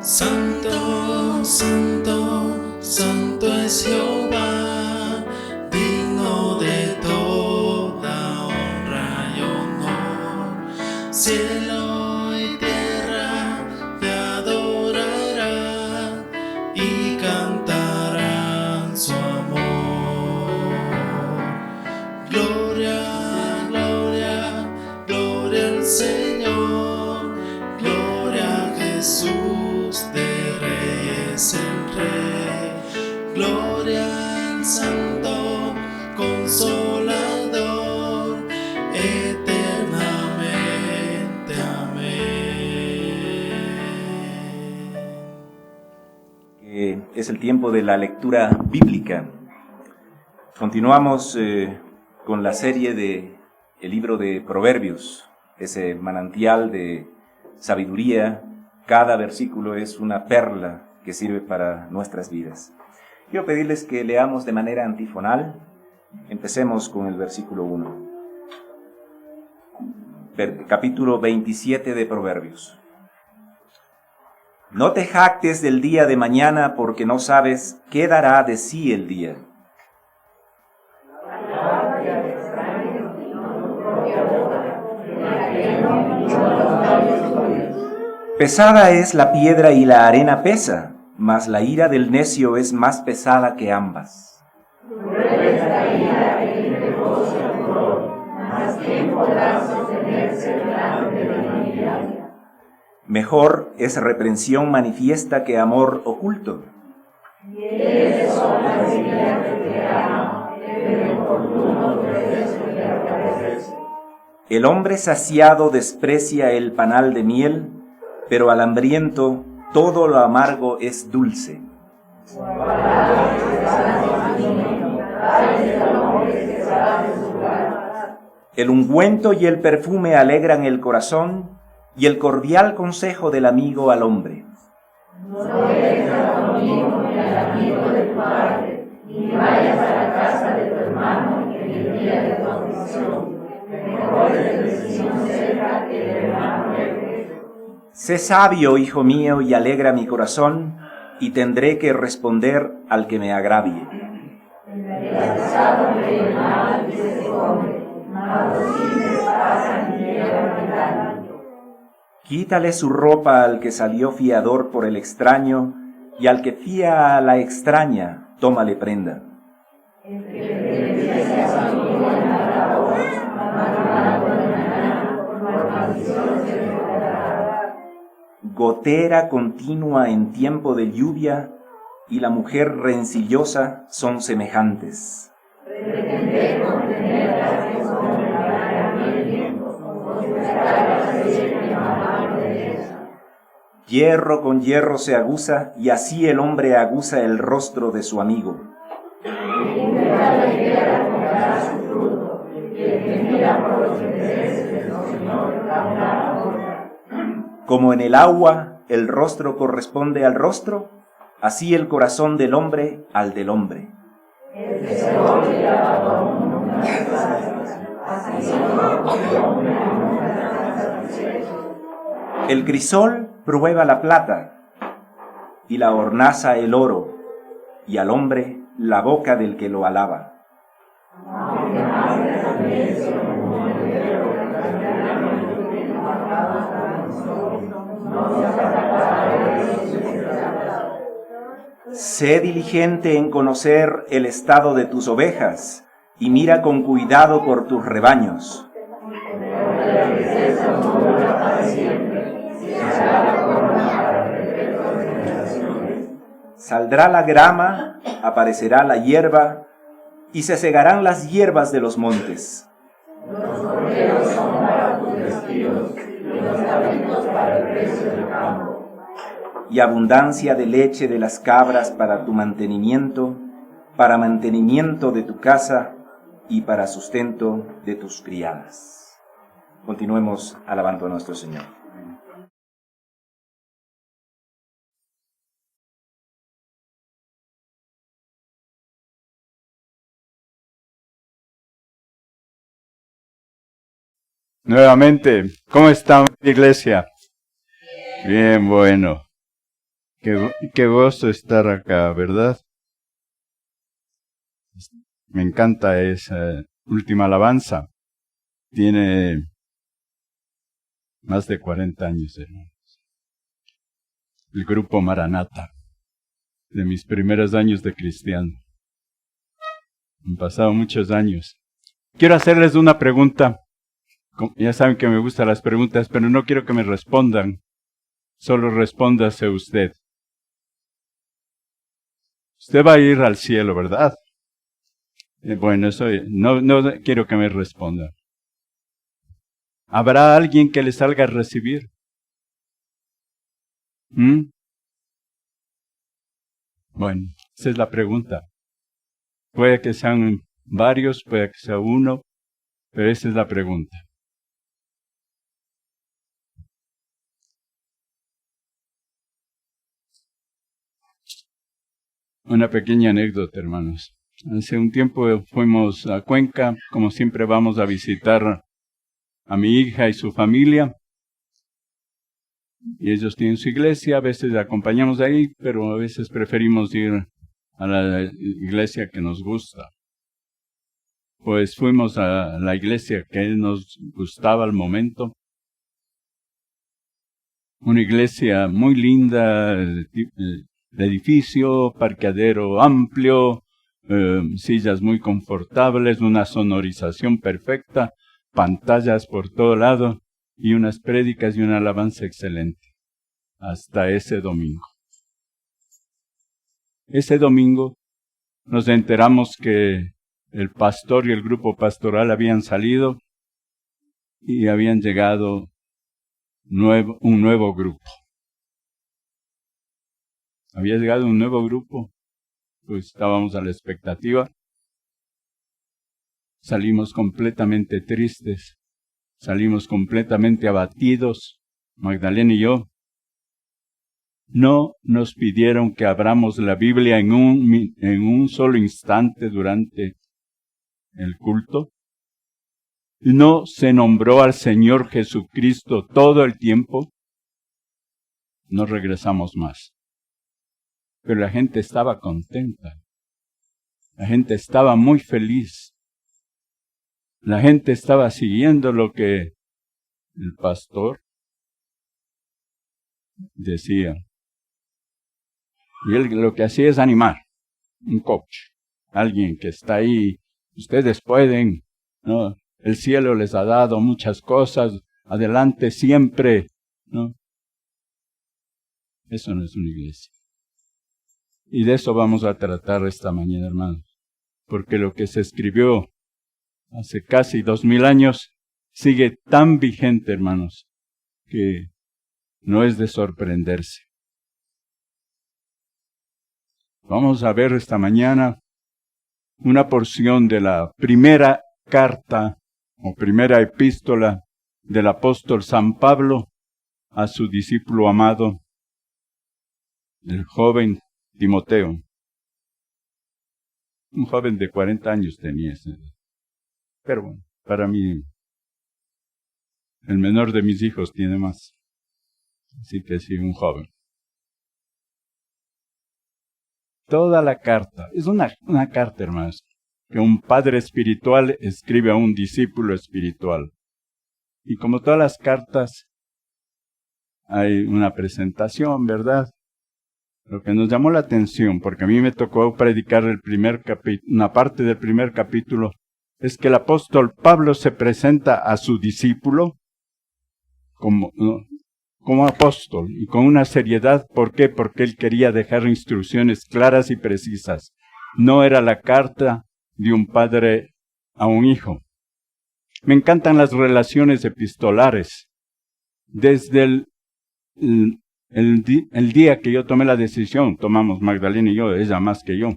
Santo, santo, santo es Jehová, digno de toda honra y honor. Cielo y tierra te adorarán y cantarán su amor. Gloria, gloria, gloria al Señor, gloria a Jesús. De reyes el Rey, gloria al Santo Consolador, eternamente. Amén. Es el tiempo de la lectura bíblica. Continuamos con la serie de el libro de Proverbios, ese manantial de sabiduría. Cada versículo es una perla que sirve para nuestras vidas. Quiero pedirles que leamos de manera antifonal. Empecemos con el versículo 1. Capítulo 27 de Proverbios. No te jactes del día de mañana, porque no sabes qué dará de sí el día. Pesada es la piedra y la arena pesa, mas la ira del necio es más pesada que ambas. Mejor es reprensión manifiesta que amor oculto. El hombre saciado desprecia el panal de miel, pero al hambriento todo lo amargo es dulce. El ungüento y el perfume alegran el corazón, y el cordial consejo del amigo al hombre. No dejes a tu amigo ni al amigo de tu padre, ni vayas a la casa de tu hermano en el día de tu aflicción. Mejor es el vecino cerca que el hermano lejos. Sé sabio, hijo mío, y alegra mi corazón, y tendré que responder al que me agravie. Quítale su ropa al que salió fiador por el extraño, y al que fía a la extraña, tómale prenda. Gotera continua en tiempo de lluvia y la mujer rencillosa son semejantes. Hierro con hierro se aguza, y así el hombre aguza el rostro de su amigo. Como en el agua el rostro corresponde al rostro, así el corazón del hombre al del hombre. El crisol prueba la plata, y la hornaza el oro, y al hombre la boca del que lo alaba. Sé diligente en conocer el estado de tus ovejas, y mira con cuidado por tus rebaños. Saldrá la grama, aparecerá la hierba, y se segarán las hierbas de los montes. Los corderos son para tus vestidos, y los cabritos para el precio del campo. Y abundancia de leche de las cabras para tu mantenimiento, para mantenimiento de tu casa y para sustento de tus criadas. Continuemos alabando a nuestro Señor. Nuevamente, ¿cómo está iglesia? Bien, bueno. Qué gozo estar acá, ¿verdad? Me encanta esa última alabanza. Tiene más de 40 años, hermanos. El grupo Maranata, de mis primeros años de cristiano. Han pasado muchos años. Quiero hacerles una pregunta. Ya saben que me gustan las preguntas, pero no quiero que me respondan. Solo respóndase usted. Usted va a ir al cielo, ¿verdad? Bueno, eso no quiero que me responda. ¿Habrá alguien que le salga a recibir? Bueno, esa es la pregunta. Puede que sean varios, puede que sea uno, pero esa es la pregunta. Una pequeña anécdota, hermanos. Hace un tiempo fuimos a Cuenca, como siempre vamos a visitar a mi hija y su familia. Y ellos tienen su iglesia, a veces acompañamos ahí, pero a veces preferimos ir a la iglesia que nos gusta. Pues fuimos a la iglesia que nos gustaba al momento. Una iglesia muy linda, de edificio, parqueadero amplio, sillas muy confortables, una sonorización perfecta, pantallas por todo lado y unas prédicas y una alabanza excelente. Hasta ese domingo. Ese domingo nos enteramos que el pastor y el grupo pastoral habían salido y habían llegado un nuevo grupo. Había llegado un nuevo grupo, pues estábamos a la expectativa. Salimos completamente tristes, salimos completamente abatidos, Magdalena y yo. No nos pidieron que abramos la Biblia en un solo instante durante el culto. No se nombró al Señor Jesucristo todo el tiempo. No regresamos más. Pero la gente estaba contenta. La gente estaba muy feliz. La gente estaba siguiendo lo que el pastor decía. Y él lo que hacía es animar. Un coach. Alguien que está ahí. Ustedes pueden, ¿no? El cielo les ha dado muchas cosas. Adelante siempre, ¿no? Eso no es una iglesia. Y de eso vamos a tratar esta mañana, hermanos. Porque lo que se escribió hace casi 2000 años sigue tan vigente, hermanos, que no es de sorprenderse. Vamos a ver esta mañana una porción de la primera carta o primera epístola del apóstol San Pablo a su discípulo amado, el joven Timoteo. Un joven de 40 años tenía ese. Pero bueno, para mí, el menor de mis hijos tiene más. Así que sí, un joven. Toda la carta, es una carta, hermanos, que un padre espiritual escribe a un discípulo espiritual. Y como todas las cartas, hay una presentación, ¿verdad? Lo que nos llamó la atención, porque a mí me tocó predicar una parte del primer capítulo, es que el apóstol Pablo se presenta a su discípulo como apóstol y con una seriedad. ¿Por qué? Porque él quería dejar instrucciones claras y precisas. No era la carta de un padre a un hijo. Me encantan las relaciones epistolares. Desde el día que yo tomé la decisión, tomamos Magdalena y yo, ella más que yo,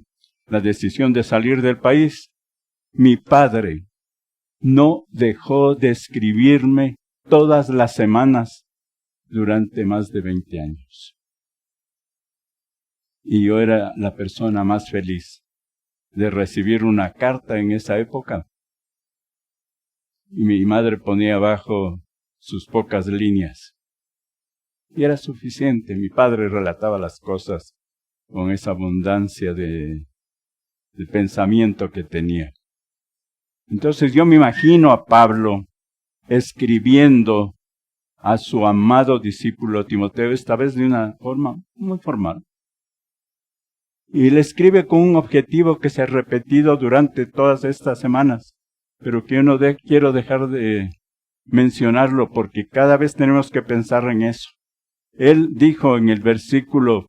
la decisión de salir del país, mi padre no dejó de escribirme todas las semanas durante más de 20 años. Y yo era la persona más feliz de recibir una carta en esa época. Y mi madre ponía abajo sus pocas líneas. Y era suficiente. Mi padre relataba las cosas con esa abundancia de pensamiento que tenía. Entonces yo me imagino a Pablo escribiendo a su amado discípulo Timoteo, esta vez de una forma muy formal. Y le escribe con un objetivo que se ha repetido durante todas estas semanas, pero que yo no quiero dejar de mencionarlo porque cada vez tenemos que pensar en eso. Él dijo en el versículo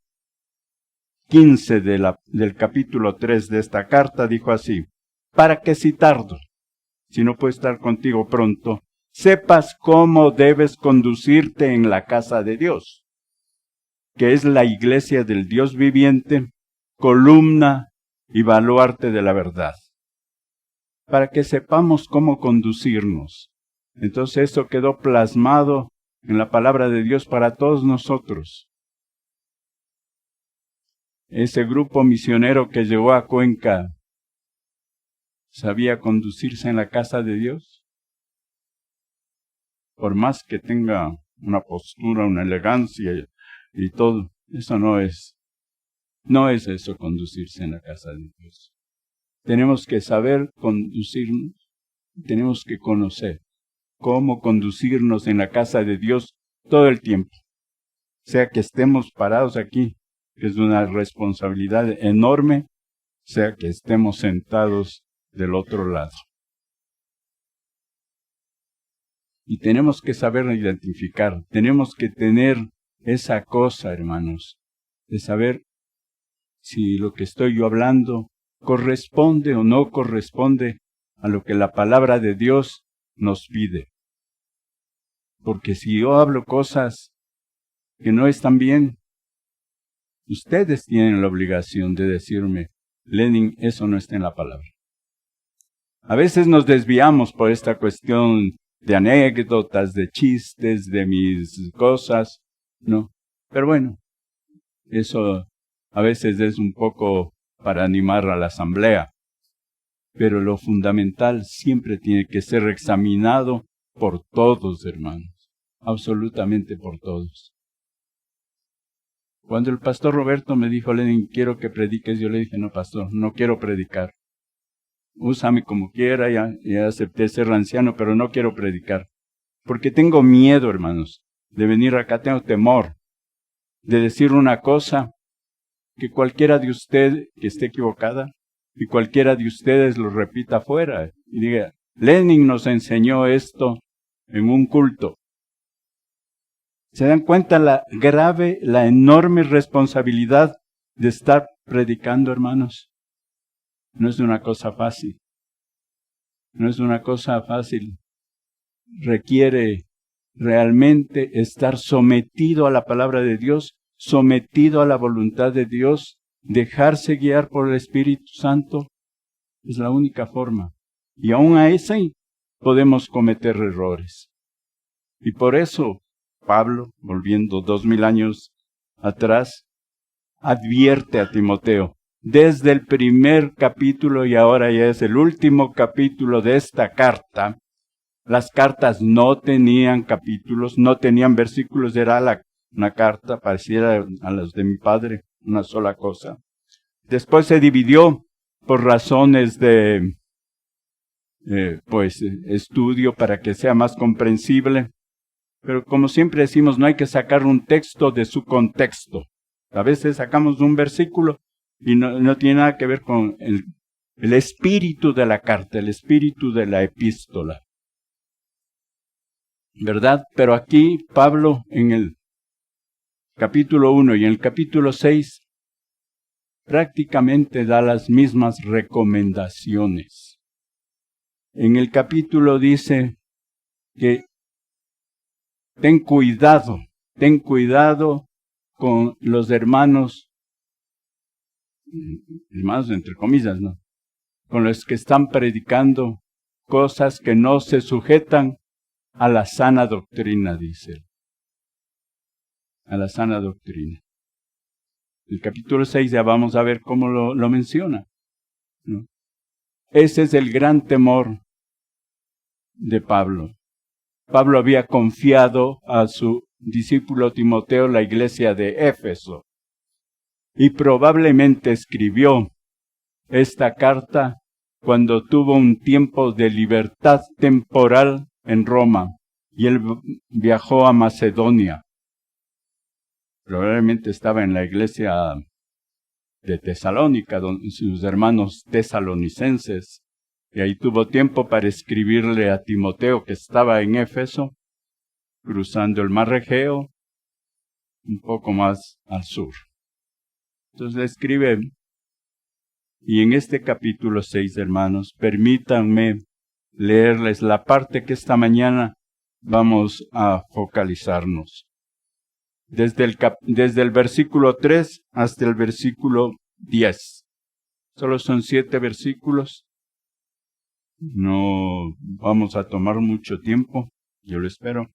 15 del capítulo 3 de esta carta, dijo así: para que si tardo, si no puedo estar contigo pronto, sepas cómo debes conducirte en la casa de Dios, que es la iglesia del Dios viviente, columna y baluarte de la verdad. Para que sepamos cómo conducirnos. Entonces esto quedó plasmado en la palabra de Dios para todos nosotros. Ese grupo misionero que llegó a Cuenca, ¿sabía conducirse en la casa de Dios? Por más que tenga una postura, una elegancia y todo, eso no es eso conducirse en la casa de Dios. Tenemos que saber conducirnos, tenemos que conocer cómo conducirnos en la casa de Dios todo el tiempo. Sea que estemos parados aquí, que es una responsabilidad enorme, sea que estemos sentados del otro lado. Y tenemos que saber identificar, tenemos que tener esa cosa, hermanos, de saber si lo que estoy yo hablando corresponde o no corresponde a lo que la palabra de Dios nos pide. Porque si yo hablo cosas que no están bien, ustedes tienen la obligación de decirme: Lenin, eso no está en la palabra. A veces nos desviamos por esta cuestión de anécdotas, de chistes, de mis cosas, ¿no? Pero bueno, eso a veces es un poco para animar a la asamblea. Pero lo fundamental siempre tiene que ser examinado por todos, hermanos. Absolutamente por todos. Cuando el pastor Roberto me dijo: Lenin, quiero que prediques, yo le dije: no, pastor, no quiero predicar. Úsame como quiera, ya acepté ser anciano, pero no quiero predicar. Porque tengo miedo, hermanos, de venir acá, tengo temor de decir una cosa que cualquiera de ustedes que esté equivocada y cualquiera de ustedes lo repita afuera y diga: Lenin nos enseñó esto en un culto. ¿Se dan cuenta la enorme responsabilidad de estar predicando, hermanos? No es una cosa fácil. No es una cosa fácil. Requiere realmente estar sometido a la palabra de Dios, sometido a la voluntad de Dios, dejarse guiar por el Espíritu Santo. Es la única forma. Y aún a ese podemos cometer errores. Y por eso Pablo, volviendo 2000 años atrás, advierte a Timoteo, desde el primer capítulo, y ahora ya es el último capítulo de esta carta. Las cartas no tenían capítulos, no tenían versículos, era una carta pareciera a las de mi padre, una sola cosa. Después se dividió por razones de estudio para que sea más comprensible. Pero como siempre decimos, no hay que sacar un texto de su contexto. A veces sacamos un versículo y no tiene nada que ver con el espíritu de la carta, el espíritu de la epístola. ¿Verdad? Pero aquí Pablo en el capítulo 1 y en el capítulo 6 prácticamente da las mismas recomendaciones. En el capítulo dice que ten cuidado con los hermanos entre comillas, ¿no? Con los que están predicando cosas que no se sujetan a la sana doctrina, dice él. A la sana doctrina. El capítulo 6 ya vamos a ver cómo lo menciona, ¿no? Ese es el gran temor de Pablo. Pablo había confiado a su discípulo Timoteo la iglesia de Éfeso y probablemente escribió esta carta cuando tuvo un tiempo de libertad temporal en Roma y él viajó a Macedonia. Probablemente estaba en la iglesia de Tesalónica, donde sus hermanos tesalonicenses, y ahí tuvo tiempo para escribirle a Timoteo que estaba en Éfeso, cruzando el mar Egeo, un poco más al sur. Entonces le escribe, y en este capítulo 6, hermanos, permítanme leerles la parte que esta mañana vamos a focalizarnos. Desde el versículo 3 hasta el versículo 10. Solo son 7 versículos. No vamos a tomar mucho tiempo, yo lo espero.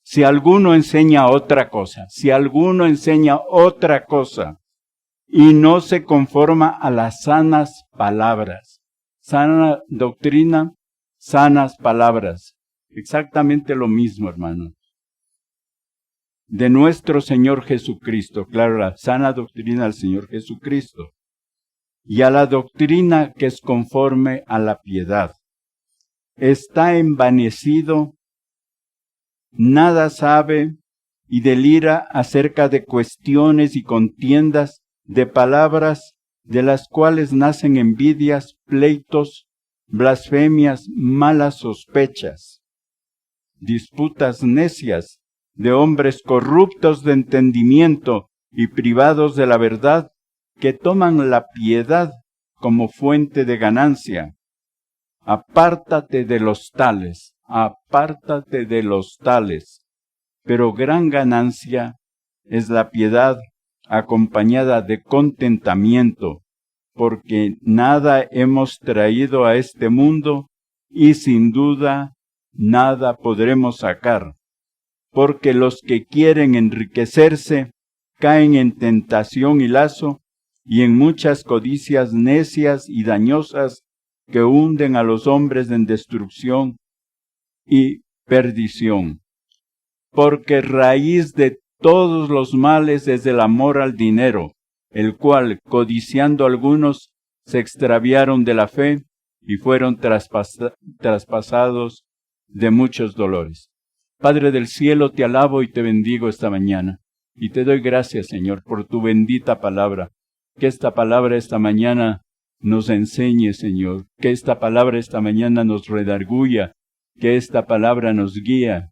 Si alguno enseña otra cosa, y no se conforma a las sanas palabras, sana doctrina, sanas palabras, exactamente lo mismo, hermano. De nuestro Señor Jesucristo, claro, la sana doctrina del Señor Jesucristo, y a la doctrina que es conforme a la piedad. Está envanecido, nada sabe y delira acerca de cuestiones y contiendas de palabras de las cuales nacen envidias, pleitos, blasfemias, malas sospechas, disputas necias de hombres corruptos de entendimiento y privados de la verdad, que toman la piedad como fuente de ganancia. Apártate de los tales, pero gran ganancia es la piedad acompañada de contentamiento, porque nada hemos traído a este mundo y sin duda nada podremos sacar, porque los que quieren enriquecerse caen en tentación y lazo y en muchas codicias necias y dañosas que hunden a los hombres en destrucción y perdición. Porque raíz de todos los males es el amor al dinero, el cual, codiciando algunos, se extraviaron de la fe y fueron traspasados de muchos dolores. Padre del cielo, te alabo y te bendigo esta mañana, y te doy gracias, Señor, por tu bendita palabra. Que esta palabra esta mañana nos enseñe, Señor, que esta palabra esta mañana nos redarguya, que esta palabra nos guía.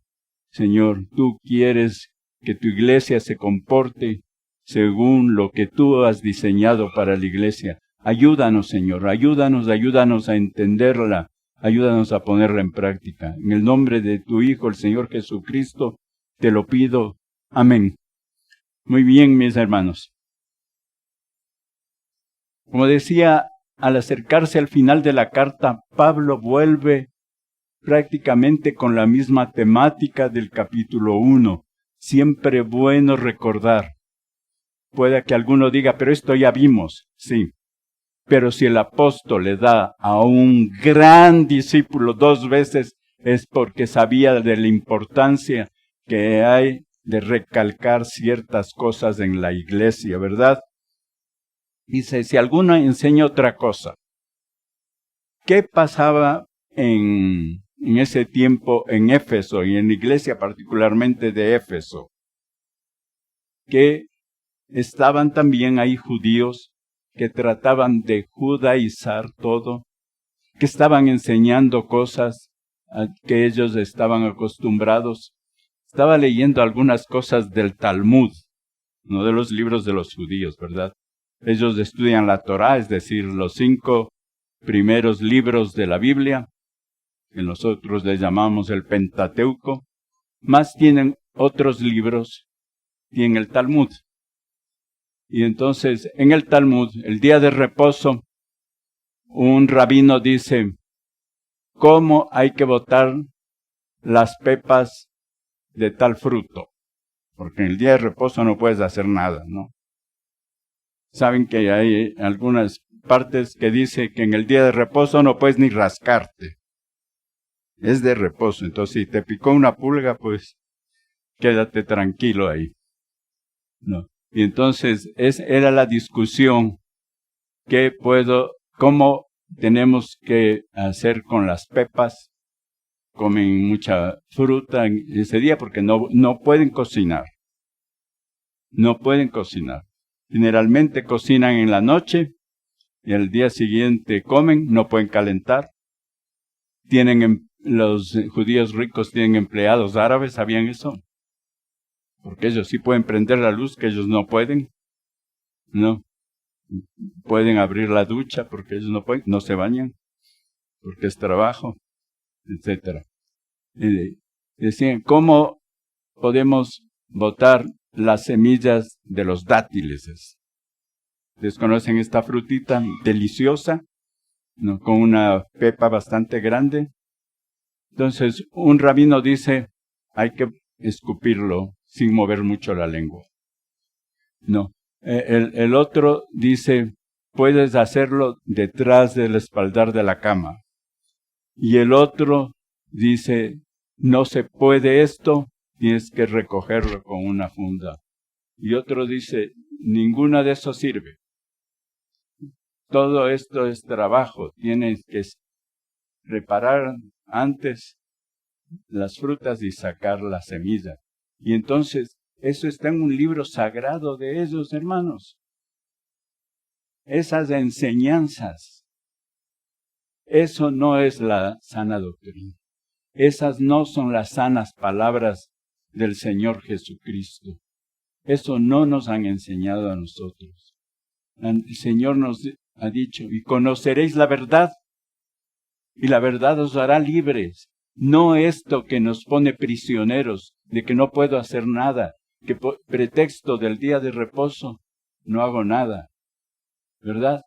Señor, tú quieres que tu iglesia se comporte según lo que tú has diseñado para la iglesia. Ayúdanos, Señor, ayúdanos a entenderla, ayúdanos a ponerla en práctica. En el nombre de tu Hijo, el Señor Jesucristo, te lo pido. Amén. Muy bien, mis hermanos. Como decía, al acercarse al final de la carta, Pablo vuelve prácticamente con la misma temática del capítulo 1. Siempre bueno recordar. Puede que alguno diga, pero esto ya vimos. Sí, pero si el apóstol le da a un gran discípulo 2 veces, es porque sabía de la importancia que hay de recalcar ciertas cosas en la iglesia, ¿verdad? Dice, si alguno enseña otra cosa. ¿Qué pasaba en ese tiempo en Éfeso y en la iglesia particularmente de Éfeso? Que estaban también ahí judíos que trataban de judaizar todo, que estaban enseñando cosas a que ellos estaban acostumbrados. Estaba leyendo algunas cosas del Talmud, uno de los libros de los judíos, ¿verdad? Ellos estudian la Torá, es decir, los 5 primeros libros de la Biblia, que nosotros les llamamos el Pentateuco, más tienen otros libros, tienen el Talmud. Y entonces, en el Talmud, el día de reposo, un rabino dice, ¿cómo hay que botar las pepas de tal fruto? Porque en el día de reposo no puedes hacer nada, ¿no? Saben que hay algunas partes que dice que en el día de reposo no puedes ni rascarte. Es de reposo, entonces si te picó una pulga, pues quédate tranquilo ahí. No. Y entonces era la discusión, ¿cómo tenemos que hacer con las pepas? Comen mucha fruta en ese día porque no pueden cocinar. No pueden cocinar. Generalmente cocinan en la noche y al día siguiente comen, no pueden calentar. Los judíos ricos tienen empleados árabes, ¿sabían eso? Porque ellos sí pueden prender la luz, que ellos no pueden. No. Pueden abrir la ducha, porque ellos no pueden, no se bañan, porque es trabajo, etc. Decían, ¿cómo podemos botar las semillas de los dátiles? ¿Desconocen esta frutita deliciosa? ¿No? Con una pepa bastante grande. Entonces, un rabino dice, hay que escupirlo sin mover mucho la lengua. No. El otro dice, puedes hacerlo detrás del espaldar de la cama. Y el otro dice, no se puede esto, tienes que recogerlo con una funda. Y otro dice, ninguna de eso sirve. Todo esto es trabajo, tienes que preparar antes las frutas y sacar la semilla. Y entonces, eso está en un libro sagrado de ellos, hermanos. Esas enseñanzas, eso no es la sana doctrina. Esas no son las sanas palabras del Señor Jesucristo. Eso no nos han enseñado a nosotros. El Señor nos ha dicho, y conoceréis la verdad, y la verdad os hará libres. No esto que nos pone prisioneros, de que no puedo hacer nada, que por pretexto del día de reposo no hago nada, ¿verdad?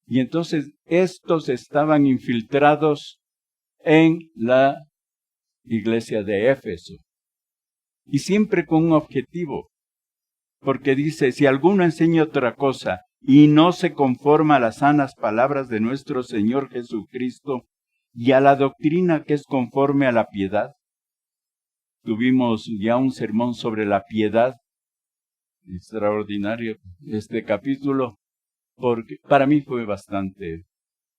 Y entonces estos estaban infiltrados en la iglesia de Éfeso, y siempre con un objetivo, porque dice, si alguno enseña otra cosa y no se conforma a las sanas palabras de nuestro Señor Jesucristo y a la doctrina que es conforme a la piedad. Tuvimos ya un sermón sobre la piedad, extraordinario este capítulo, porque para mí fue bastante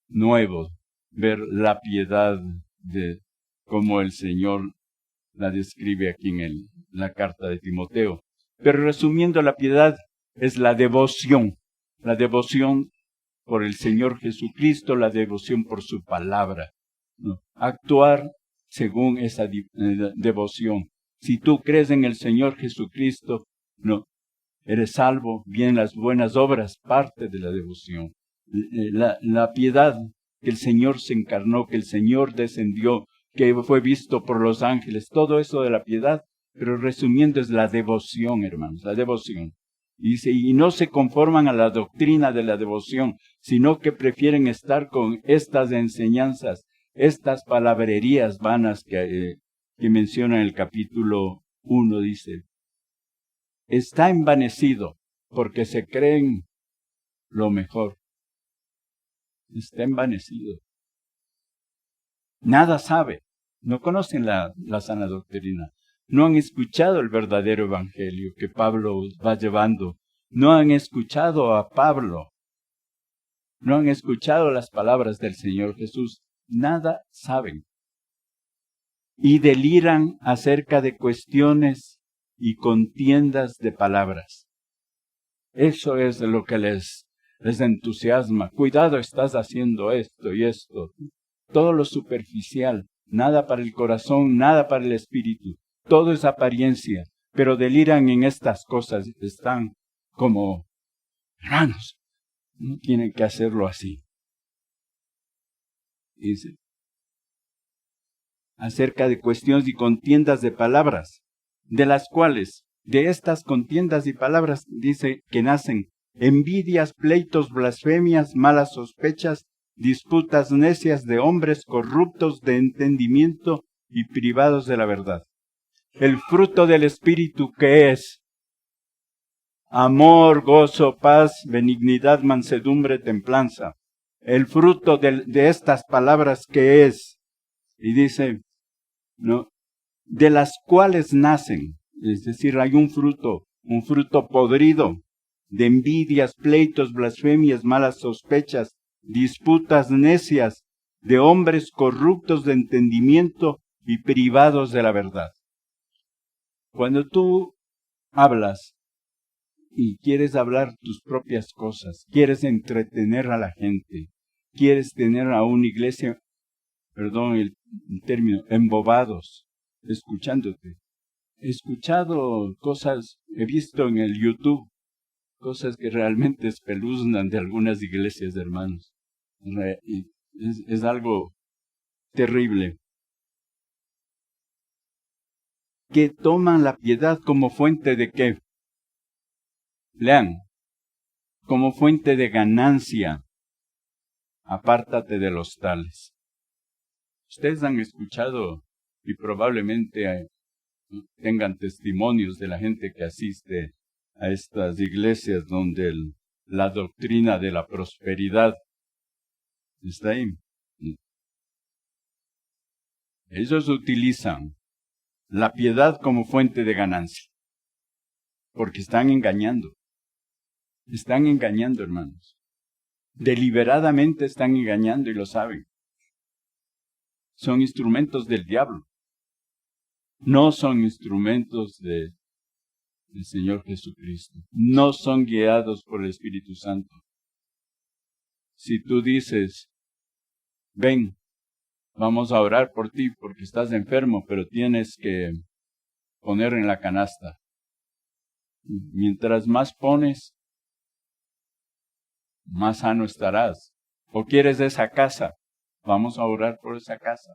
nuevo ver la piedad de cómo el Señor la describe aquí en la carta de Timoteo. Pero resumiendo, la piedad es la devoción por el Señor Jesucristo, la devoción por su palabra, ¿no? Actuar según esa devoción. Si tú crees en el Señor Jesucristo, no, eres salvo, bien las buenas obras, parte de la devoción. La piedad, que el Señor se encarnó, que el Señor descendió, que fue visto por los ángeles, todo eso de la piedad, pero resumiendo es la devoción, hermanos, la devoción. Y dice, y no se conforman a la doctrina de la devoción, sino que prefieren estar con estas enseñanzas, estas palabrerías vanas que menciona en el capítulo 1, dice, está envanecido porque se creen lo mejor. Está envanecido. Nada sabe. No conocen la sana doctrina. No han escuchado el verdadero evangelio que Pablo va llevando. No han escuchado a Pablo. No han escuchado las palabras del Señor Jesús. Nada saben. Y deliran acerca de cuestiones y contiendas de palabras. Eso es lo que les les entusiasma. Cuidado, estás haciendo esto y esto. Todo lo superficial, nada para el corazón, nada para el espíritu. Todo es apariencia, pero deliran en estas cosas. Están como, hermanos, no tienen que hacerlo así. Dice, acerca de cuestiones y contiendas de palabras, de las cuales, de estas contiendas y palabras, dice que nacen envidias, pleitos, blasfemias, malas sospechas, disputas necias de hombres corruptos de entendimiento y privados de la verdad. El fruto del Espíritu, ¿qué es? Amor, gozo, paz, benignidad, mansedumbre, templanza. El fruto de estas palabras, ¿qué es? Y dice, ¿no? De las cuales nacen, es decir, hay un fruto podrido, de envidias, pleitos, blasfemias, malas sospechas, disputas necias, de hombres corruptos de entendimiento y privados de la verdad. Cuando tú hablas y quieres hablar tus propias cosas, quieres entretener a la gente, quieres tener a una iglesia, perdón el término, embobados, escuchándote. He escuchado cosas, he visto en el YouTube, cosas que realmente espeluznan de algunas iglesias, hermanos. Es algo terrible. Que toman la piedad como fuente de ¿qué? Lean, como fuente de ganancia. Apártate de los tales. Ustedes han escuchado y probablemente tengan testimonios de la gente que asiste a estas iglesias donde la doctrina de la prosperidad está ahí. Ellos utilizan la piedad como fuente de ganancia, porque están engañando. Están engañando, hermanos. Deliberadamente están engañando y lo saben. Son instrumentos del diablo. No son instrumentos del Señor Jesucristo. No son guiados por el Espíritu Santo. Si tú dices, ven, vamos a orar por ti porque estás enfermo, pero tienes que poner en la canasta. Mientras más pones, más sano estarás. ¿O quieres esa casa? Vamos a orar por esa casa.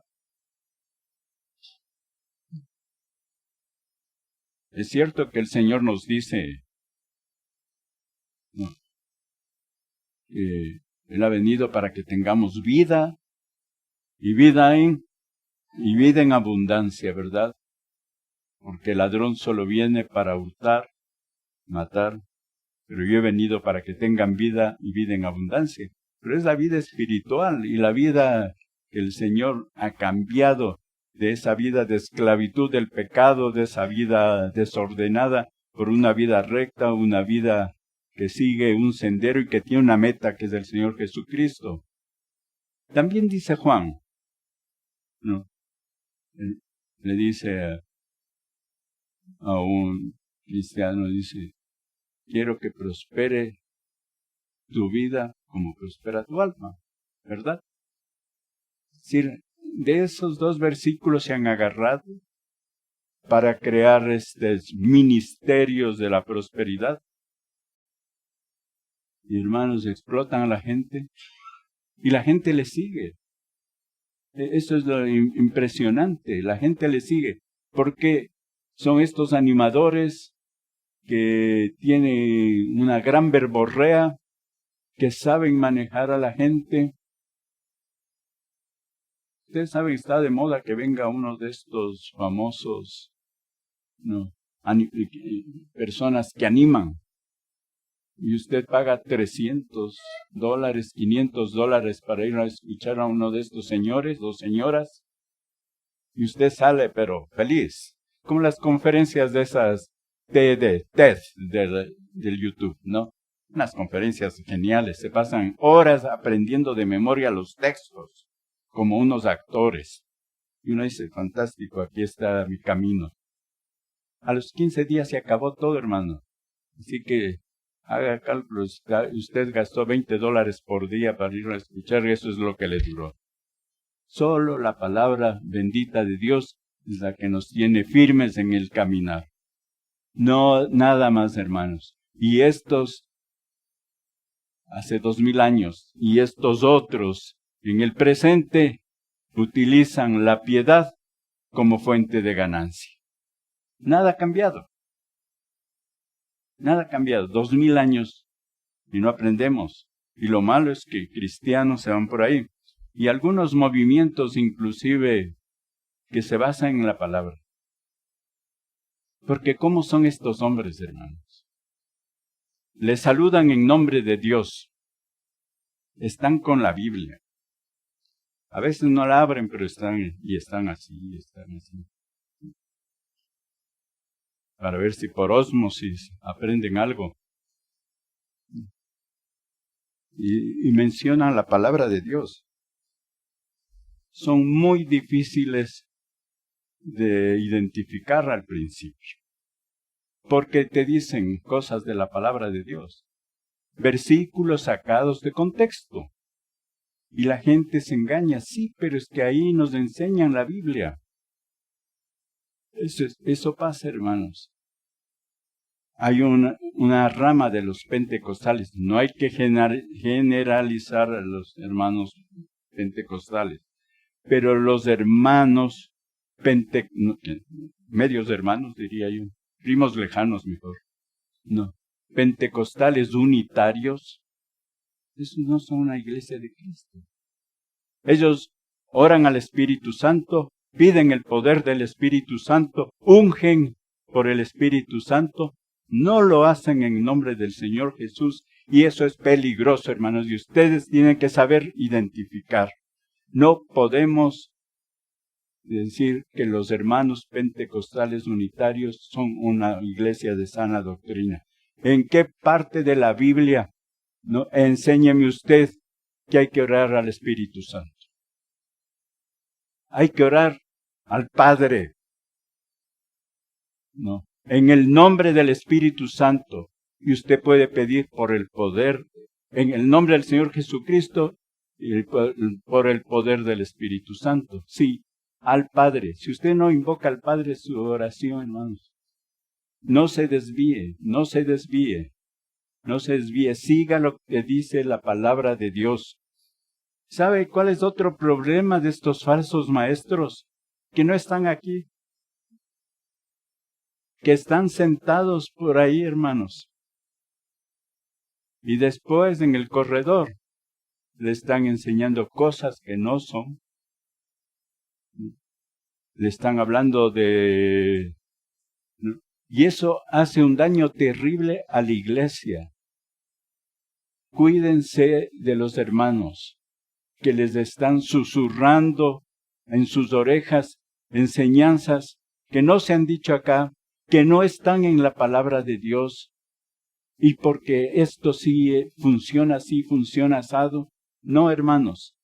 Es cierto que el Señor nos dice que Él ha venido para que tengamos vida y vida en abundancia, ¿verdad? Porque el ladrón solo viene para hurtar, matar, pero yo he venido para que tengan vida y vida en abundancia. Pero es la vida espiritual y la vida que el Señor ha cambiado de esa vida de esclavitud del pecado, de esa vida desordenada, por una vida recta, una vida que sigue un sendero y que tiene una meta que es el Señor Jesucristo. También dice Juan, ¿no? Le dice a un cristiano, dice, quiero que prospere tu vida como prospera tu alma, ¿verdad? Es decir, de esos dos versículos se han agarrado para crear estos ministerios de la prosperidad. Y hermanos, explotan a la gente y la gente le sigue. Eso es lo impresionante, la gente le sigue, porque son estos animadores que tienen una gran verborrea, que saben manejar a la gente. Ustedes saben, está de moda que venga uno de estos famosos, personas que animan. Y usted paga $300, $500 para ir a escuchar a uno de estos señores o señoras. Y usted sale, pero feliz. Como las conferencias de esas TED del YouTube, ¿no? Unas conferencias geniales. Se pasan horas aprendiendo de memoria los textos, como unos actores. Y uno dice, fantástico, aquí está mi camino. A los 15 días se acabó todo, hermano. Así que Haga cálculos, usted gastó $20 por día para ir a escuchar y eso es lo que le duró. Solo la palabra bendita de Dios es la que nos tiene firmes en el caminar. No, nada más, hermanos. Y estos, hace 2000 años, y estos otros, en el presente, utilizan la piedad como fuente de ganancia. Nada ha cambiado. Nada ha cambiado. 2000 años y no aprendemos. Y lo malo es que cristianos se van por ahí. Y algunos movimientos inclusive que se basan en la palabra. Porque ¿cómo son estos hombres, hermanos? Les saludan en nombre de Dios. Están con la Biblia. A veces no la abren, pero están así. Para ver si por ósmosis aprenden algo. Y mencionan la palabra de Dios. Son muy difíciles de identificar al principio. Porque te dicen cosas de la palabra de Dios. Versículos sacados de contexto. Y la gente se engaña. Sí, pero es que ahí nos enseñan la Biblia. Eso pasa, hermanos. Hay una rama de los pentecostales. No hay que generalizar a los hermanos pentecostales. Pero los hermanos medios hermanos, diría yo. Primos lejanos, mejor. No. Pentecostales unitarios. Esos no son una iglesia de Cristo. Ellos oran al Espíritu Santo, piden el poder del Espíritu Santo, ungen por el Espíritu Santo, no lo hacen en nombre del Señor Jesús, y eso es peligroso, hermanos, y ustedes tienen que saber identificar. No podemos decir que los hermanos pentecostales unitarios son una iglesia de sana doctrina. ¿En qué parte de la Biblia? No, enséñeme usted que hay que orar al Espíritu Santo. Hay que orar al Padre. No, en el nombre del Espíritu Santo. Y usted puede pedir por el poder, en el nombre del Señor Jesucristo, y por el poder del Espíritu Santo. Sí, al Padre. Si usted no invoca al Padre, su oración, hermanos, no se desvíe, no se desvíe. No se desvíe, siga lo que dice la palabra de Dios. ¿Sabe cuál es otro problema de estos falsos maestros? Que no están aquí. Que están sentados por ahí, hermanos. Y después en el corredor le están enseñando cosas que no son. Le están hablando de... Y eso hace un daño terrible a la iglesia. Cuídense de los hermanos que les están susurrando en sus orejas enseñanzas que no se han dicho acá, que no están en la palabra de Dios. Y porque esto sí funciona así, funciona asado. No, hermanos.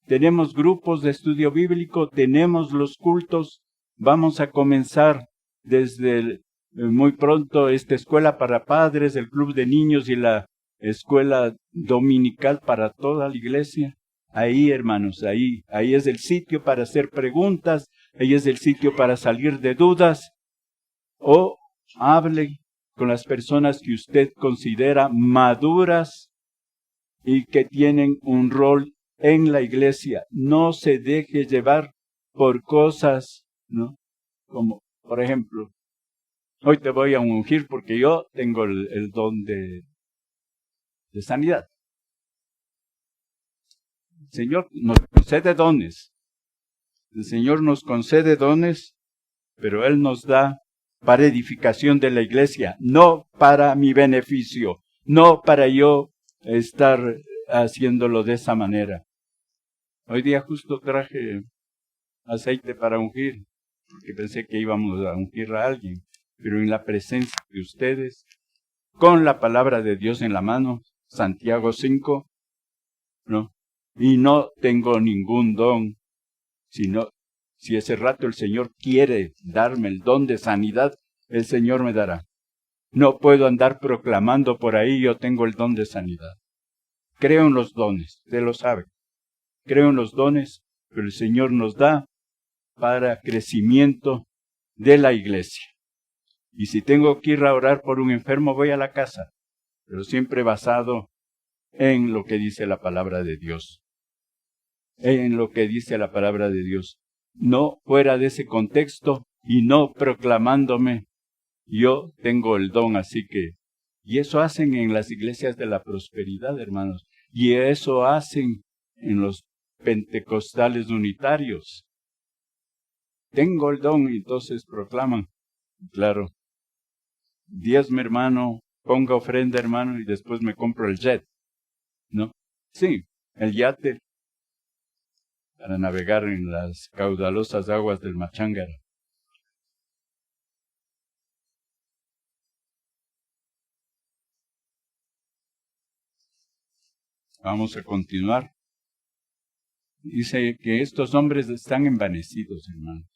Tenemos grupos de estudio bíblico, tenemos los cultos. Vamos a comenzar desde muy pronto esta escuela para padres, el club de niños y la escuela dominical para toda la iglesia. Ahí, hermanos, ahí es el sitio para hacer preguntas, ahí es el sitio para salir de dudas. O hable con las personas que usted considera maduras y que tienen un rol en la iglesia. No se deje llevar por cosas, ¿no? Como, por ejemplo, hoy te voy a ungir porque yo tengo el don de sanidad. El Señor nos concede dones. El Señor nos concede dones, pero Él nos da para edificación de la iglesia, no para mi beneficio, no para yo estar haciéndolo de esa manera. Hoy día justo traje aceite para ungir, porque pensé que íbamos a ungir a alguien, pero en la presencia de ustedes, con la palabra de Dios en la mano, Santiago 5, ¿no? Y no tengo ningún don, sino si ese rato el Señor quiere darme el don de sanidad, el Señor me dará. No puedo andar proclamando por ahí, yo tengo el don de sanidad. Creo en los dones, usted lo sabe. Creo en los dones, pero el Señor nos da para crecimiento de la iglesia. Y si tengo que ir a orar por un enfermo, voy a la casa, pero siempre basado en lo que dice la palabra de Dios. En lo que dice la palabra de Dios. No fuera de ese contexto y no proclamándome, yo tengo el don, así que... Y eso hacen en las iglesias de la prosperidad, hermanos. Y eso hacen en los pentecostales unitarios. Tengo el don, y entonces proclaman. Claro, diezme, hermano, ponga ofrenda, hermano, y después me compro el jet, ¿no? Sí, el yate para navegar en las caudalosas aguas del Machángara. Vamos a continuar. Dice que estos hombres están envanecidos, hermanos.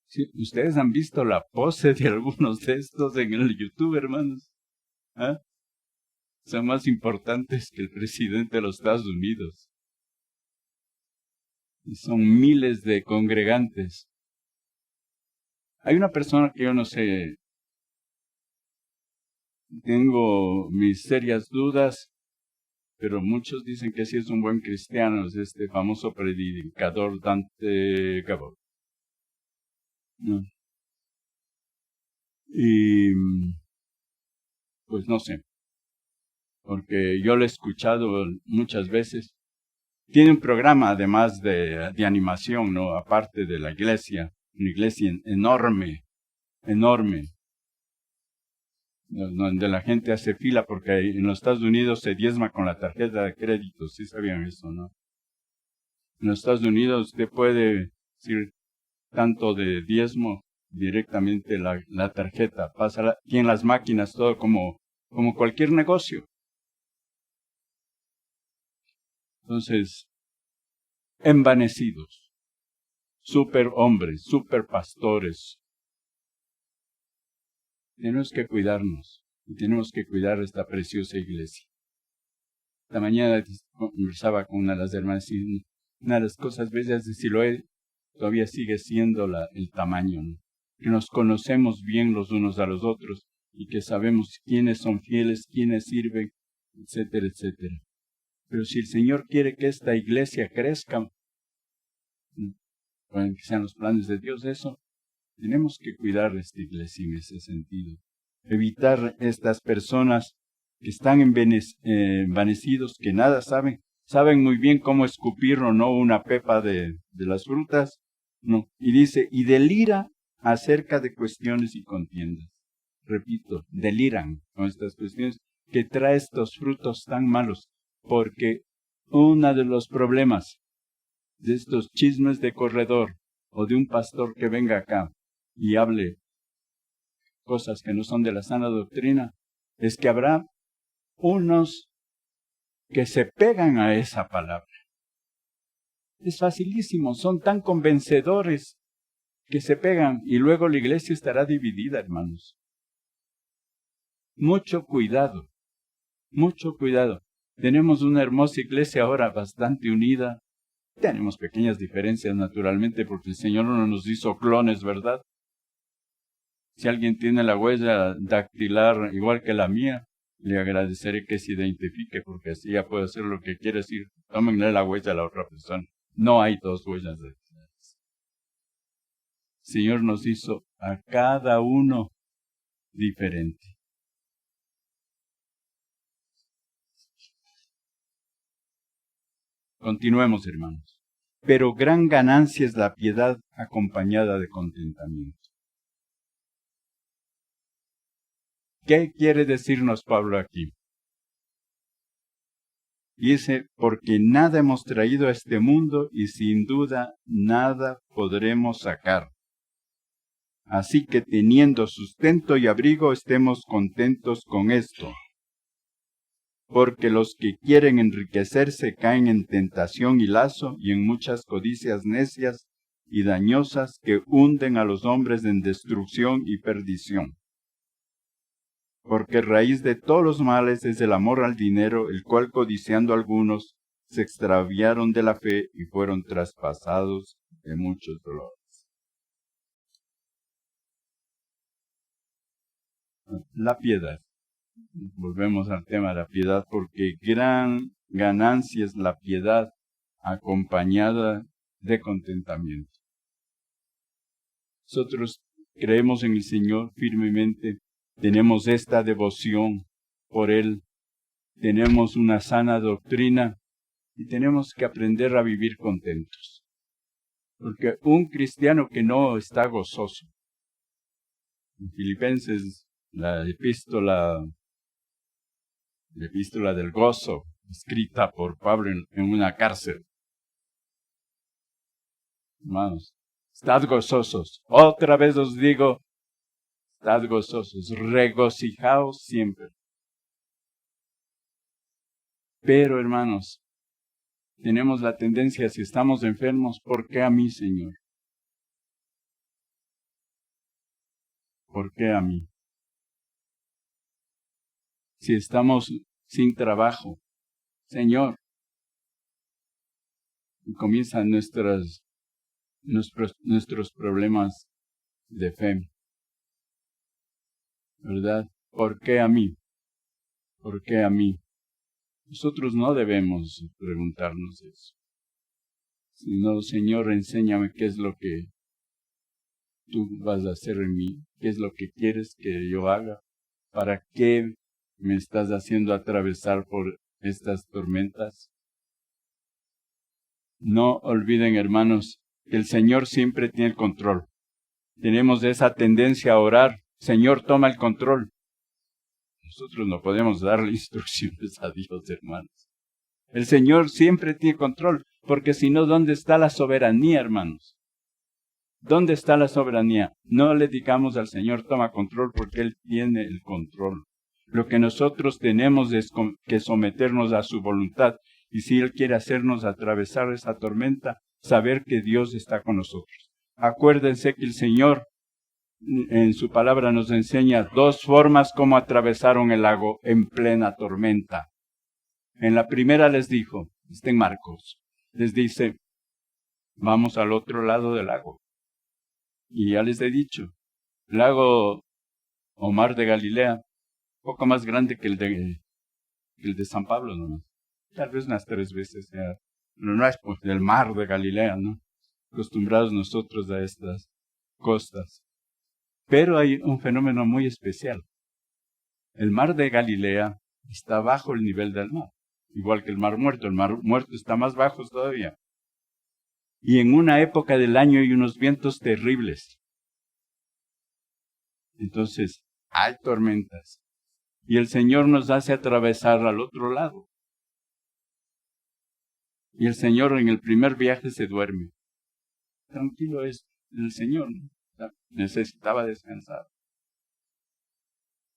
Sí, ustedes han visto la pose de algunos de estos en el YouTube, hermanos. ¿Ah? Son más importantes que el presidente de los Estados Unidos. Y son miles de congregantes. Hay una persona que yo no sé, tengo mis serias dudas, pero muchos dicen que sí es un buen cristiano, es este famoso predicador Dante Gabor. ¿No? Y pues no sé, porque yo lo he escuchado muchas veces. Tiene un programa además de animación, ¿no? Aparte de la iglesia, una iglesia enorme, donde la gente hace fila, porque en los Estados Unidos se diezma con la tarjeta de crédito, ¿sí sabían eso, no? En los Estados Unidos usted puede decir tanto de diezmo directamente la tarjeta, pasa aquí en las máquinas todo como cualquier negocio. Entonces, envanecidos, super hombres, super pastores. Tenemos que cuidarnos y tenemos que cuidar esta preciosa iglesia. Esta mañana conversaba con una de las hermanas y una de las cosas bellas de Siloé todavía sigue siendo el tamaño, ¿no? Que nos conocemos bien los unos a los otros y que sabemos quiénes son fieles, quiénes sirven, etcétera, etcétera. Pero si el Señor quiere que esta iglesia crezca, pueden que sean los planes de Dios, eso, tenemos que cuidar esta iglesia en ese sentido. Evitar estas personas que están envanecidos, que nada saben muy bien cómo escupir o no una pepa de las frutas, no. Y dice, y delira acerca de cuestiones y contiendas. Repito, deliran con estas cuestiones que trae estos frutos tan malos, porque uno de los problemas de estos chismes de corredor o de un pastor que venga acá y hable cosas que no son de la sana doctrina, es que habrá unos que se pegan a esa palabra. Es facilísimo, son tan convencedores que se pegan y luego la iglesia estará dividida, hermanos. Mucho cuidado, mucho cuidado. Tenemos una hermosa iglesia ahora bastante unida. Tenemos pequeñas diferencias naturalmente porque el Señor no nos hizo clones, ¿verdad? Si alguien tiene la huella dactilar igual que la mía, le agradeceré que se identifique porque así ya puede hacer lo que quiere decir. Tómenle la huella a la otra persona. No hay dos huellas dactilares. El Señor nos hizo a cada uno diferente. Continuemos, hermanos. Pero gran ganancia es la piedad acompañada de contentamiento. ¿Qué quiere decirnos Pablo aquí? Dice, porque nada hemos traído a este mundo y sin duda nada podremos sacar. Así que teniendo sustento y abrigo, estemos contentos con esto. Porque los que quieren enriquecerse caen en tentación y lazo y en muchas codicias necias y dañosas que hunden a los hombres en destrucción y perdición. porque raíz de todos los males es el amor al dinero, el cual codiciando algunos se extraviaron de la fe y fueron traspasados de muchos dolores. La piedad. Volvemos al tema de la piedad, porque gran ganancia es la piedad acompañada de contentamiento. Nosotros creemos en el Señor firmemente, tenemos esta devoción por Él, tenemos una sana doctrina y tenemos que aprender a vivir contentos. Porque un cristiano que no está gozoso, en Filipenses, la epístola del gozo, escrita por Pablo en una cárcel. Hermanos, estad gozosos. Otra vez os digo, estad gozosos, regocijaos siempre. Pero, hermanos, tenemos la tendencia, si estamos enfermos, ¿por qué a mí, Señor? ¿Por qué a mí? Si estamos sin trabajo, Señor, y comienzan nuestros problemas de fe, ¿verdad? ¿Por qué a mí? ¿Por qué a mí? Nosotros no debemos preguntarnos eso, sino, Señor, enséñame qué es lo que tú vas a hacer en mí, qué es lo que quieres que yo haga, para qué me estás haciendo atravesar por estas tormentas. No olviden, hermanos, que el Señor siempre tiene el control. Tenemos esa tendencia a orar, Señor, toma el control. Nosotros no podemos darle instrucciones a Dios, hermanos. El Señor siempre tiene control, porque si no, ¿dónde está la soberanía, hermanos? ¿Dónde está la soberanía? No le digamos al Señor, toma control, porque Él tiene el control. Lo que nosotros tenemos es que someternos a su voluntad. Y si Él quiere hacernos atravesar esa tormenta, saber que Dios está con nosotros. Acuérdense que el Señor en su palabra nos enseña dos formas como atravesaron el lago en plena tormenta. En la primera les dijo, está en Marcos, les dice, vamos al otro lado del lago. Y ya les he dicho, el lago o mar de Galilea, poco más grande que el de San Pablo, ¿no? Tal vez unas 3 veces, pero no es pues el mar de Galilea, ¿no? Acostumbrados nosotros a estas costas. Pero hay un fenómeno muy especial. El mar de Galilea está bajo el nivel del mar, igual que el mar muerto. El mar muerto está más bajo todavía. Y en una época del año hay unos vientos terribles. Entonces, hay tormentas. Y el Señor nos hace atravesar al otro lado. Y el Señor en el primer viaje se duerme. Tranquilo es el Señor, ¿no? Necesitaba descansar.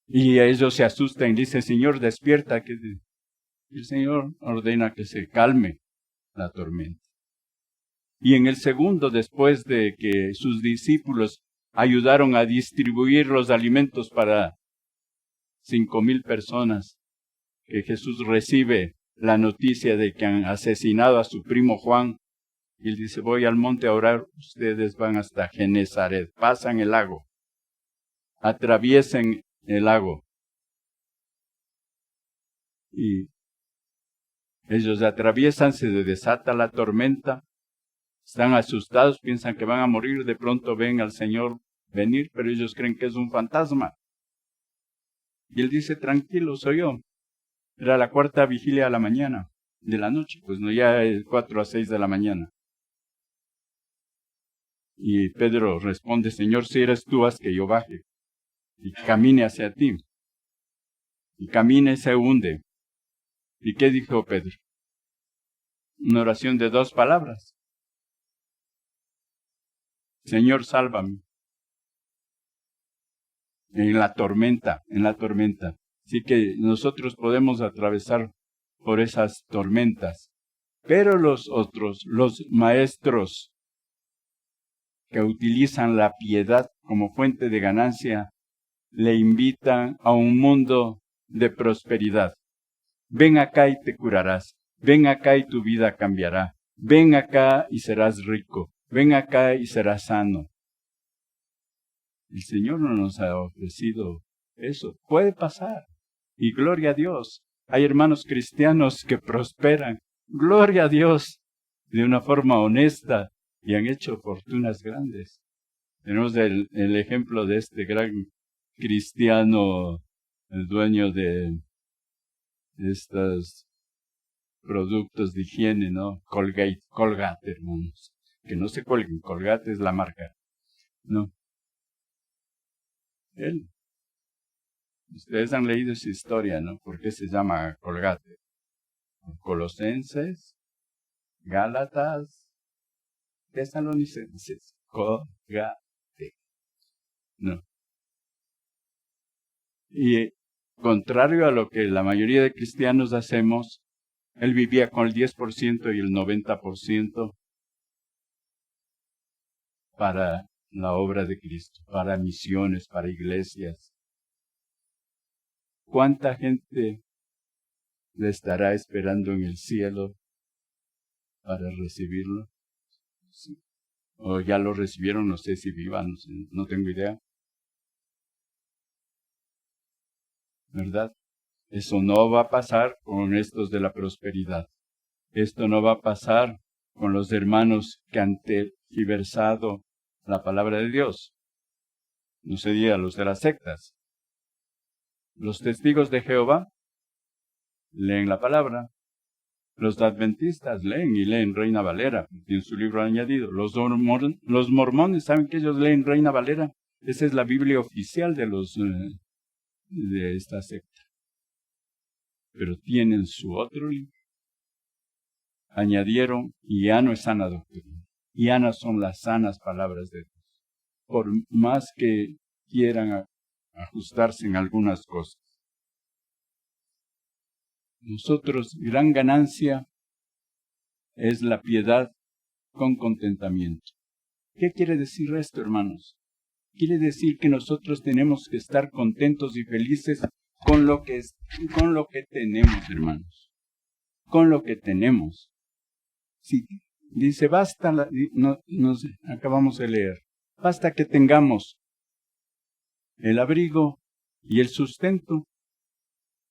Y ellos se asustan y dicen, Señor, despierta. Y el Señor ordena que se calme la tormenta. Y en el segundo, después de que sus discípulos ayudaron a distribuir los alimentos para 5,000 personas, que Jesús recibe la noticia de que han asesinado a su primo Juan, y él dice, voy al monte a orar, ustedes van hasta Genezaret, pasan el lago, atraviesen el lago. Y ellos atraviesan, se desata la tormenta, están asustados, piensan que van a morir, de pronto ven al Señor venir, pero ellos creen que es un fantasma. Y él dice, tranquilo, soy yo. Era la 4ª vigilia de la noche, pues no, ya es 4 a 6 de la mañana. Y Pedro responde, Señor, si eres tú, haz que yo baje y camine hacia ti. Y camina y se hunde. ¿Y qué dijo Pedro? Una oración de 2 palabras. Señor, sálvame. En la tormenta. Así que nosotros podemos atravesar por esas tormentas. Pero los otros, los maestros que utilizan la piedad como fuente de ganancia, le invitan a un mundo de prosperidad. Ven acá y te curarás. Ven acá y tu vida cambiará. Ven acá y serás rico. Ven acá y serás sano. El Señor no nos ha ofrecido eso. Puede pasar. Y gloria a Dios. Hay hermanos cristianos que prosperan. Gloria a Dios. De una forma honesta. Y han hecho fortunas grandes. Tenemos el ejemplo de este gran cristiano, el dueño de estos productos de higiene, ¿no? Colgate, hermanos. Que no se cuelguen, Colgate es la marca. No. Él. Ustedes han leído su historia, ¿no? ¿Por qué se llama Colgate? Colosenses, Gálatas, Tesalonicenses. Colgate. No. Y contrario a lo que la mayoría de cristianos hacemos, él vivía con el 10% y el 90% para la obra de Cristo, para misiones, para iglesias. ¿Cuánta gente le estará esperando en el cielo para recibirlo? Sí. O ya lo recibieron, no sé si vivan, no tengo idea. ¿Verdad? Eso no va a pasar con estos de la prosperidad. Esto no va a pasar con los hermanos que han tergiversado la palabra de Dios. No se diga los de las sectas. Los testigos de Jehová leen la palabra. Los adventistas leen y leen Reina Valera, en su libro añadido. Los mormones, ¿saben que ellos leen Reina Valera? Esa es la Biblia oficial de esta secta. Pero tienen su otro libro. Añadieron, y ya no es sana doctrina. Ya no son las sanas palabras de Dios. Por más que quieran ajustarse en algunas cosas. Nosotros, gran ganancia es la piedad con contentamiento. ¿Qué quiere decir esto, hermanos? Quiere decir que nosotros tenemos que estar contentos y felices con lo que tenemos, hermanos. Con lo que tenemos. Si dice, basta, acabamos de leer, basta que tengamos el abrigo y el sustento.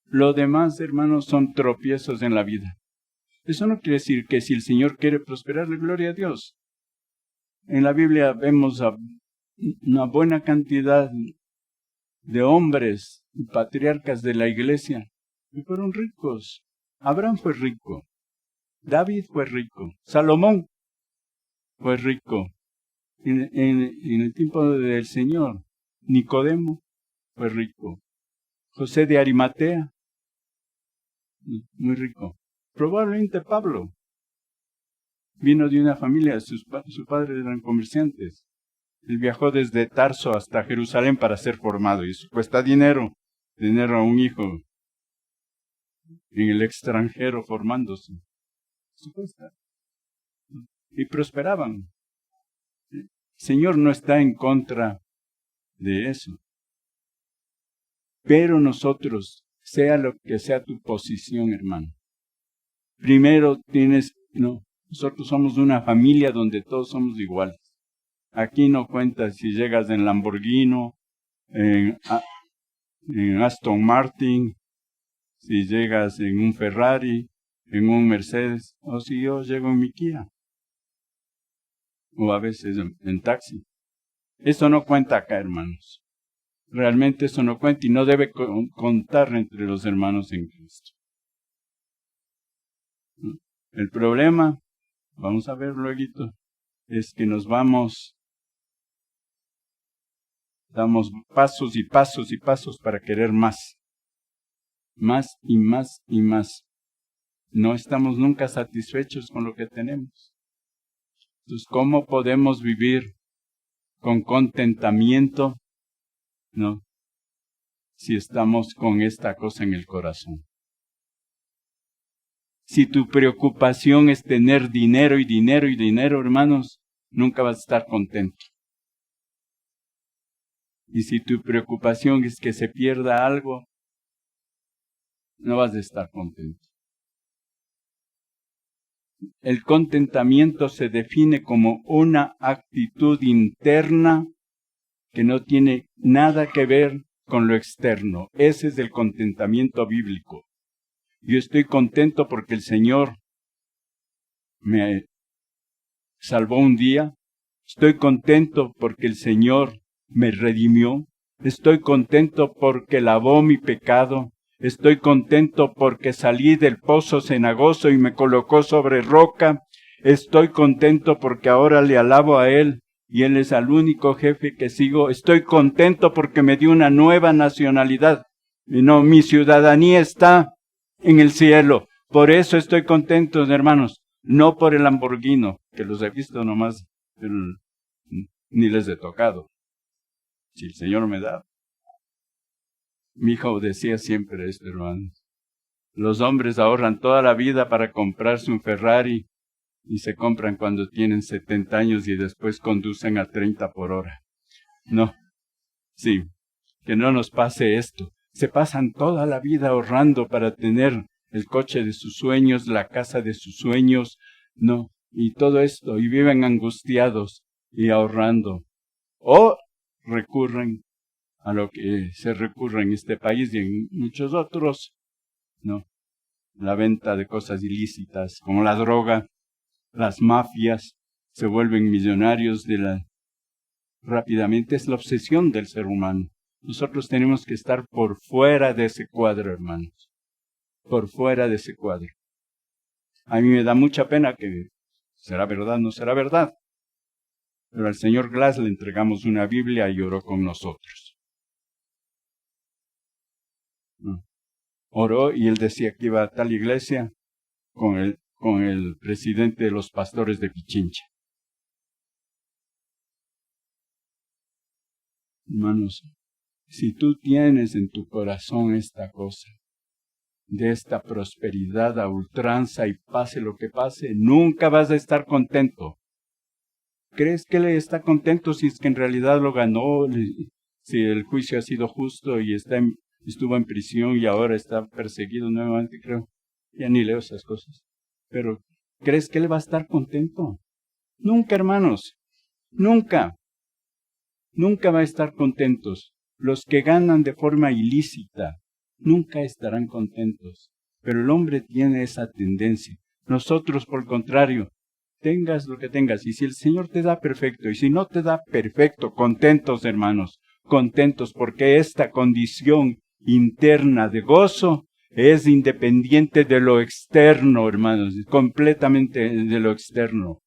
Lo demás, hermanos, son tropiezos en la vida. Eso no quiere decir que si el Señor quiere prosperarle, gloria a Dios. En la Biblia vemos a una buena cantidad de hombres y patriarcas de la iglesia que fueron ricos. Abraham fue rico. David fue rico. Salomón fue rico. En el tiempo del Señor, Nicodemo fue rico. José de Arimatea, muy rico. Probablemente Pablo vino de una familia, sus padres eran comerciantes. Él viajó desde Tarso hasta Jerusalén para ser formado y eso cuesta dinero, tener a un hijo en el extranjero formándose. Eso cuesta. Y prosperaban. El Señor no está en contra de eso. Pero nosotros, sea lo que sea tu posición, hermano, primero nosotros somos una familia donde todos somos iguales. Aquí no cuenta si llegas en Lamborghini, en Aston Martin, si llegas en un Ferrari, en un Mercedes, o si yo llego en mi Kia, o a veces en taxi. Eso no cuenta acá, hermanos. Realmente eso no cuenta y no debe contar entre los hermanos en Cristo. El problema, vamos a ver luego, es que damos pasos y pasos y pasos para querer más. Más y más y más. No estamos nunca satisfechos con lo que tenemos. Entonces, ¿cómo podemos vivir con contentamiento? No, si estamos con esta cosa en el corazón. Si tu preocupación es tener dinero y dinero y dinero, hermanos, nunca vas a estar contento. Y si tu preocupación es que se pierda algo, no vas a estar contento. El contentamiento se define como una actitud interna que no tiene nada que ver con lo externo. Ese es el contentamiento bíblico. Yo estoy contento porque el Señor me salvó un día. Estoy contento porque el Señor me redimió. Estoy contento porque lavó mi pecado. Estoy contento porque salí del pozo cenagoso y me colocó sobre roca. Estoy contento porque ahora le alabo a Él y Él es el único jefe que sigo. Estoy contento porque me dio una nueva nacionalidad. Y no, mi ciudadanía está en el cielo. Por eso estoy contento, hermanos. No por el Lamborghini, que los he visto nomás, pero ni les he tocado. Si el Señor me da. Mi hijo decía siempre esto, hermano. Los hombres ahorran toda la vida para comprarse un Ferrari y se compran cuando tienen 70 años y después conducen a 30 por hora. No, sí, que no nos pase esto. Se pasan toda la vida ahorrando para tener el coche de sus sueños, la casa de sus sueños, no, y todo esto, y viven angustiados y ahorrando. O recurren a lo que se recurre en este país y en muchos otros, no, la venta de cosas ilícitas, como la droga, las mafias, se vuelven millonarios rápidamente. Es la obsesión del ser humano. Nosotros tenemos que estar por fuera de ese cuadro, hermanos, por fuera de ese cuadro. A mí me da mucha pena que será verdad, no será verdad, pero al señor Glass le entregamos una Biblia y oró con nosotros. Oró y él decía que iba a tal iglesia con el presidente de los pastores de Pichincha. Hermanos, si tú tienes en tu corazón esta cosa, de esta prosperidad a ultranza y pase lo que pase, nunca vas a estar contento. ¿Crees que él está contento si es que en realidad lo ganó, si el juicio ha sido justo y estuvo en prisión y ahora está perseguido nuevamente? Creo, ya ni leo esas cosas. Pero, ¿crees que él va a estar contento? Nunca, hermanos, nunca. Nunca va a estar contentos. Los que ganan de forma ilícita nunca estarán contentos. Pero el hombre tiene esa tendencia. Nosotros, por el contrario, tengas lo que tengas. Y si el Señor te da perfecto, y si no te da perfecto, contentos, hermanos, contentos, porque esta condición interna de gozo es independiente de lo externo, hermanos, completamente de lo externo.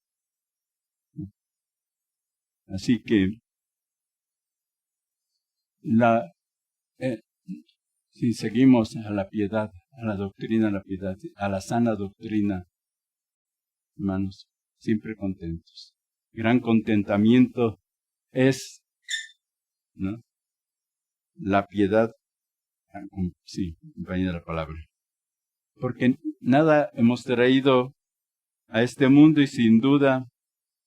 Así que si seguimos a la piedad, a la doctrina de la piedad, a la sana doctrina, hermanos, siempre contentos. Gran contentamiento es, ¿no?, la piedad. Sí, compañía de la palabra. Porque nada hemos traído a este mundo y sin duda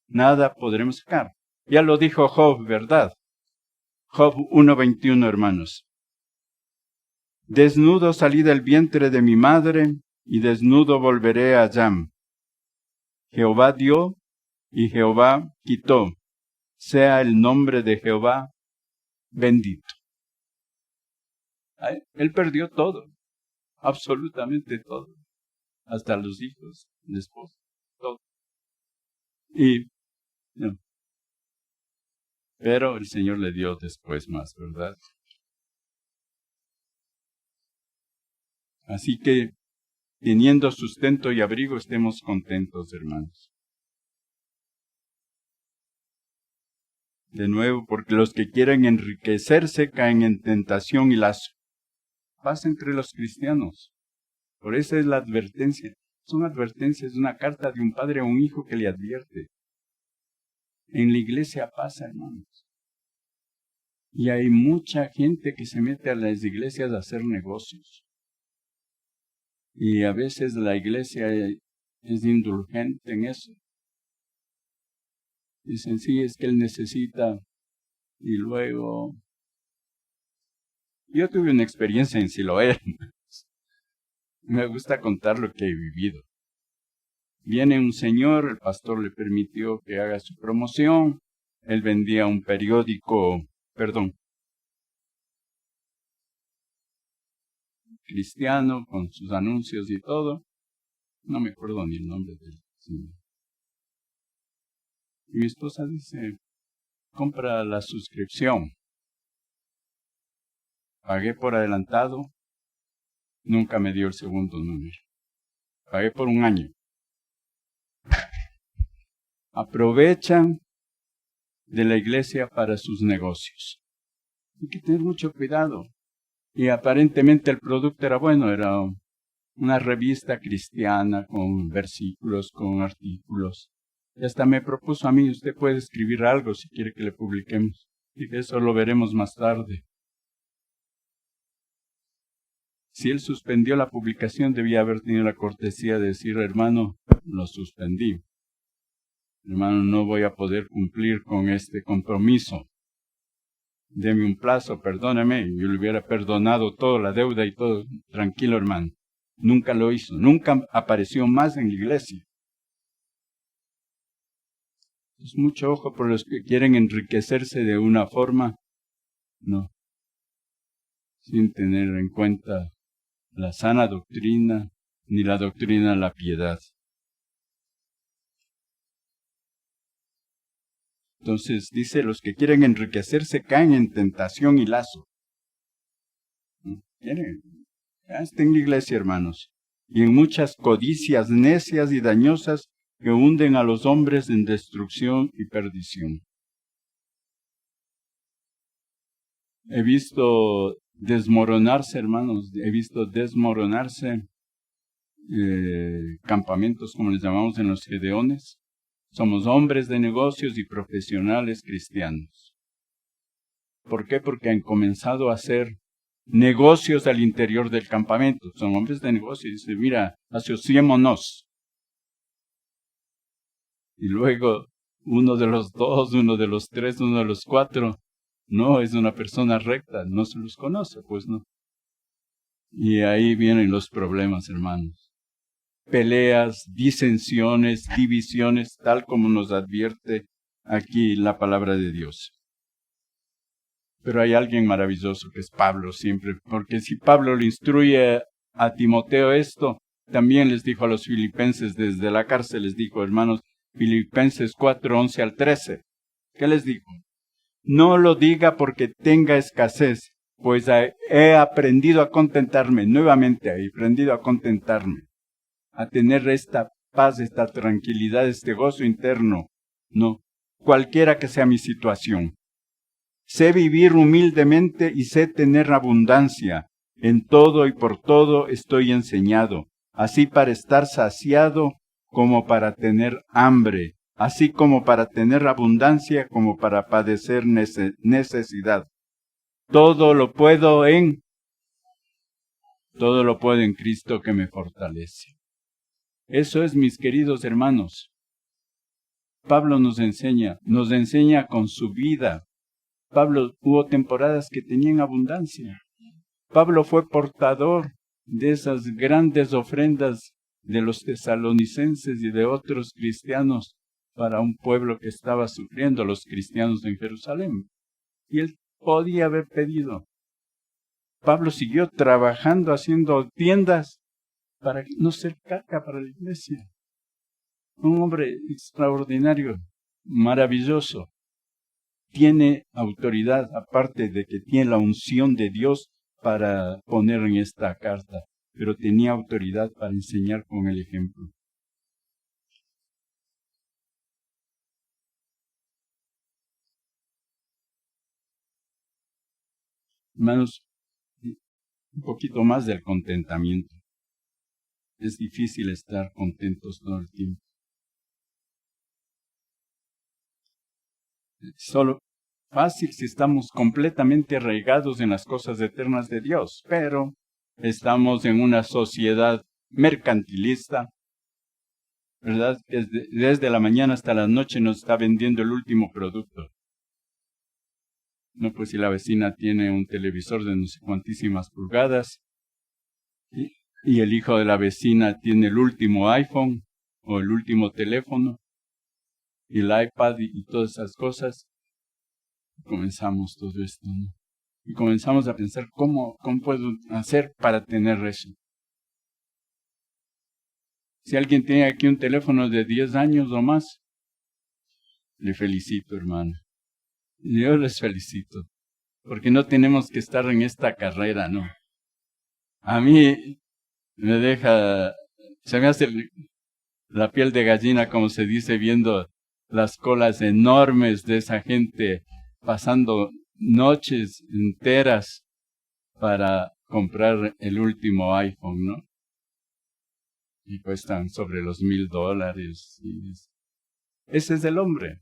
nada podremos sacar. Ya lo dijo Job, ¿verdad? Job 1:21, hermanos. Desnudo salí del vientre de mi madre y desnudo volveré allá. Jehová dio y Jehová quitó. Sea el nombre de Jehová bendito. Él perdió todo, absolutamente todo, hasta los hijos, la esposa, todo. Pero el Señor le dio después más, ¿verdad? Así que, teniendo sustento y abrigo, estemos contentos, hermanos. De nuevo, porque los que quieren enriquecerse caen en tentación y lazo. Pasa entre los cristianos. Por eso es la advertencia. Son advertencias, una carta de un padre a un hijo que le advierte. En la iglesia pasa, hermanos. Y hay mucha gente que se mete a las iglesias a hacer negocios. Y a veces la iglesia es indulgente en eso. Dicen, sí, es que él necesita. Y luego Yo tuve una experiencia en Siloé. Me gusta contar lo que he vivido. Viene un señor, el pastor le permitió que haga su promoción. Él vendía un periódico, cristiano, con sus anuncios y todo. No me acuerdo ni el nombre del señor. Y mi esposa dice, compra la suscripción. Pagué por adelantado, nunca me dio el segundo número. Pagué por un año. Aprovechan de la iglesia para sus negocios. Hay que tener mucho cuidado. Y aparentemente el producto era bueno, era una revista cristiana con versículos, con artículos. Y hasta me propuso a mí, usted puede escribir algo si quiere que le publiquemos. Y que eso lo veremos más tarde. Si él suspendió la publicación, debía haber tenido la cortesía de decir, hermano, lo suspendí. Hermano, no voy a poder cumplir con este compromiso. Deme un plazo, perdóneme. Yo le hubiera perdonado toda la deuda y todo. Tranquilo, hermano. Nunca lo hizo. Nunca apareció más en la iglesia. Es mucho ojo por los que quieren enriquecerse de una forma, no, sin tener en cuenta la sana doctrina, ni la doctrina de la piedad. Entonces dice, los que quieren enriquecerse caen en tentación y lazo. Está en la iglesia, hermanos, y en muchas codicias necias y dañosas que hunden a los hombres en destrucción y perdición. He visto desmoronarse, hermanos, campamentos, como les llamamos en los Gedeones. Somos hombres de negocios y profesionales cristianos. ¿Por qué? Porque han comenzado a hacer negocios al interior del campamento. Son hombres de negocios y dicen, mira, asociémonos. Y luego uno de los dos, uno de los tres, uno de los cuatro, no es una persona recta, no se los conoce, pues no. Y ahí vienen los problemas, hermanos. Peleas, disensiones, divisiones, tal como nos advierte aquí la palabra de Dios. Pero hay alguien maravilloso que es Pablo siempre, porque si Pablo le instruye a Timoteo esto, también les dijo a los filipenses desde la cárcel, les dijo, hermanos, Filipenses 4, 11 al 13. ¿Qué les dijo? No lo diga porque tenga escasez, pues he aprendido a contentarme, nuevamente he aprendido a contentarme, a tener esta paz, esta tranquilidad, este gozo interno, no, cualquiera que sea mi situación. Sé vivir humildemente y sé tener abundancia. En todo y por todo estoy enseñado, así para estar saciado como para tener hambre, así como para tener abundancia como para padecer necesidad. Todo lo puedo en Cristo que me fortalece. Eso es, mis queridos hermanos. Pablo nos enseña con su vida. Pablo hubo temporadas que tenían abundancia. Pablo fue portador de esas grandes ofrendas de los tesalonicenses y de otros cristianos para un pueblo que estaba sufriendo, los cristianos en Jerusalén. Y él podía haber pedido. Pablo siguió trabajando, haciendo tiendas para no ser carga para la iglesia. Un hombre extraordinario, maravilloso. Tiene autoridad, aparte de que tiene la unción de Dios para poner en esta carta, pero tenía autoridad para enseñar con el ejemplo. Hermanos, un poquito más del contentamiento. Es difícil estar contentos todo el tiempo. Solo fácil si estamos completamente arraigados en las cosas eternas de Dios, pero estamos en una sociedad mercantilista, ¿verdad? Desde la mañana hasta la noche nos está vendiendo el último producto. No, pues si la vecina tiene un televisor de no sé cuantísimas pulgadas y el hijo de la vecina tiene el último iPhone o el último teléfono y el iPad y todas esas cosas, comenzamos todo esto, ¿no? Y comenzamos a pensar cómo puedo hacer para tener eso. Si alguien tiene aquí un teléfono de 10 años o más, le felicito, hermano. Yo les felicito, porque no tenemos que estar en esta carrera, ¿no? A mí se me hace la piel de gallina, como se dice, viendo las colas enormes de esa gente pasando noches enteras para comprar el último iPhone, ¿no? Y cuestan sobre los $1,000. Ese es el hombre.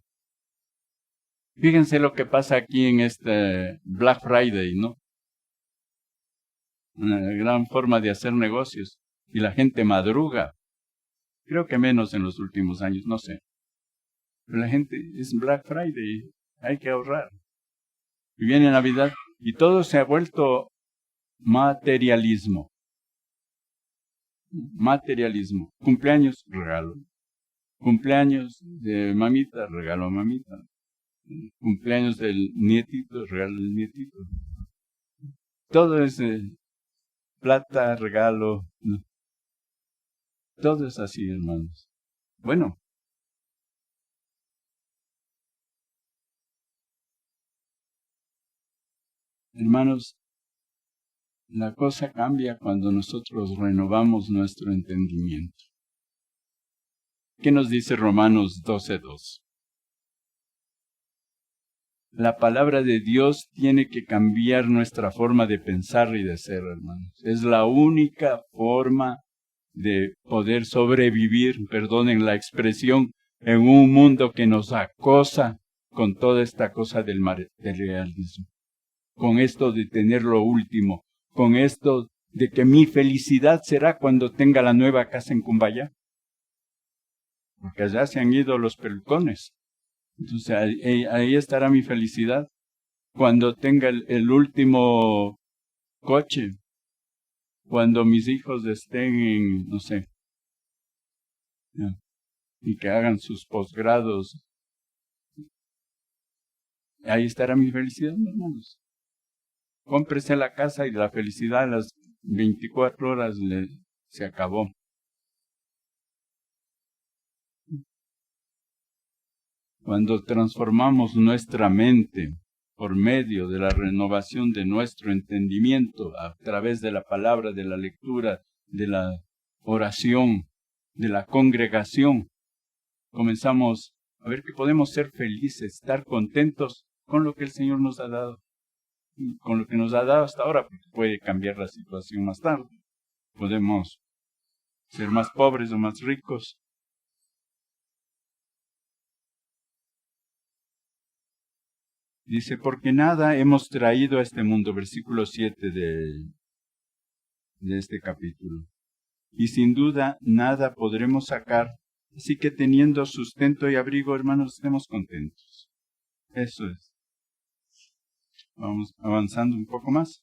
Fíjense lo que pasa aquí en este Black Friday, ¿no? Una gran forma de hacer negocios. Y la gente madruga. Creo que menos en los últimos años, no sé. Pero la gente es Black Friday, hay que ahorrar. Y viene Navidad y todo se ha vuelto materialismo. Materialismo. Cumpleaños, regalo. Cumpleaños de mamita, regalo a mamita. Cumpleaños del nietito, regalo al nietito. Todo es plata, regalo. No. Todo es así, hermanos. Bueno. Hermanos, la cosa cambia cuando nosotros renovamos nuestro entendimiento. ¿Qué nos dice Romanos 12:2? La palabra de Dios tiene que cambiar nuestra forma de pensar y de ser, hermanos. Es la única forma de poder sobrevivir, perdonen la expresión, en un mundo que nos acosa con toda esta cosa del materialismo. Con esto de tener lo último, con esto de que mi felicidad será cuando tenga la nueva casa en Cumbayá. Porque allá se han ido los pelucones. Entonces ahí estará mi felicidad. Cuando tenga el último coche. Cuando mis hijos estén en, no sé, y que hagan sus posgrados. Ahí estará mi felicidad, hermanos. Cómprese la casa y la felicidad a las 24 horas se acabó. Cuando transformamos nuestra mente por medio de la renovación de nuestro entendimiento a través de la palabra, de la lectura, de la oración, de la congregación, comenzamos a ver que podemos ser felices, estar contentos con lo que el Señor nos ha dado. Con lo que nos ha dado hasta ahora, porque puede cambiar la situación más tarde. Podemos ser más pobres o más ricos. Dice, porque nada hemos traído a este mundo, versículo 7 de este capítulo. Y sin duda nada podremos sacar, así que teniendo sustento y abrigo, hermanos, estemos contentos. Eso es. Vamos avanzando un poco más.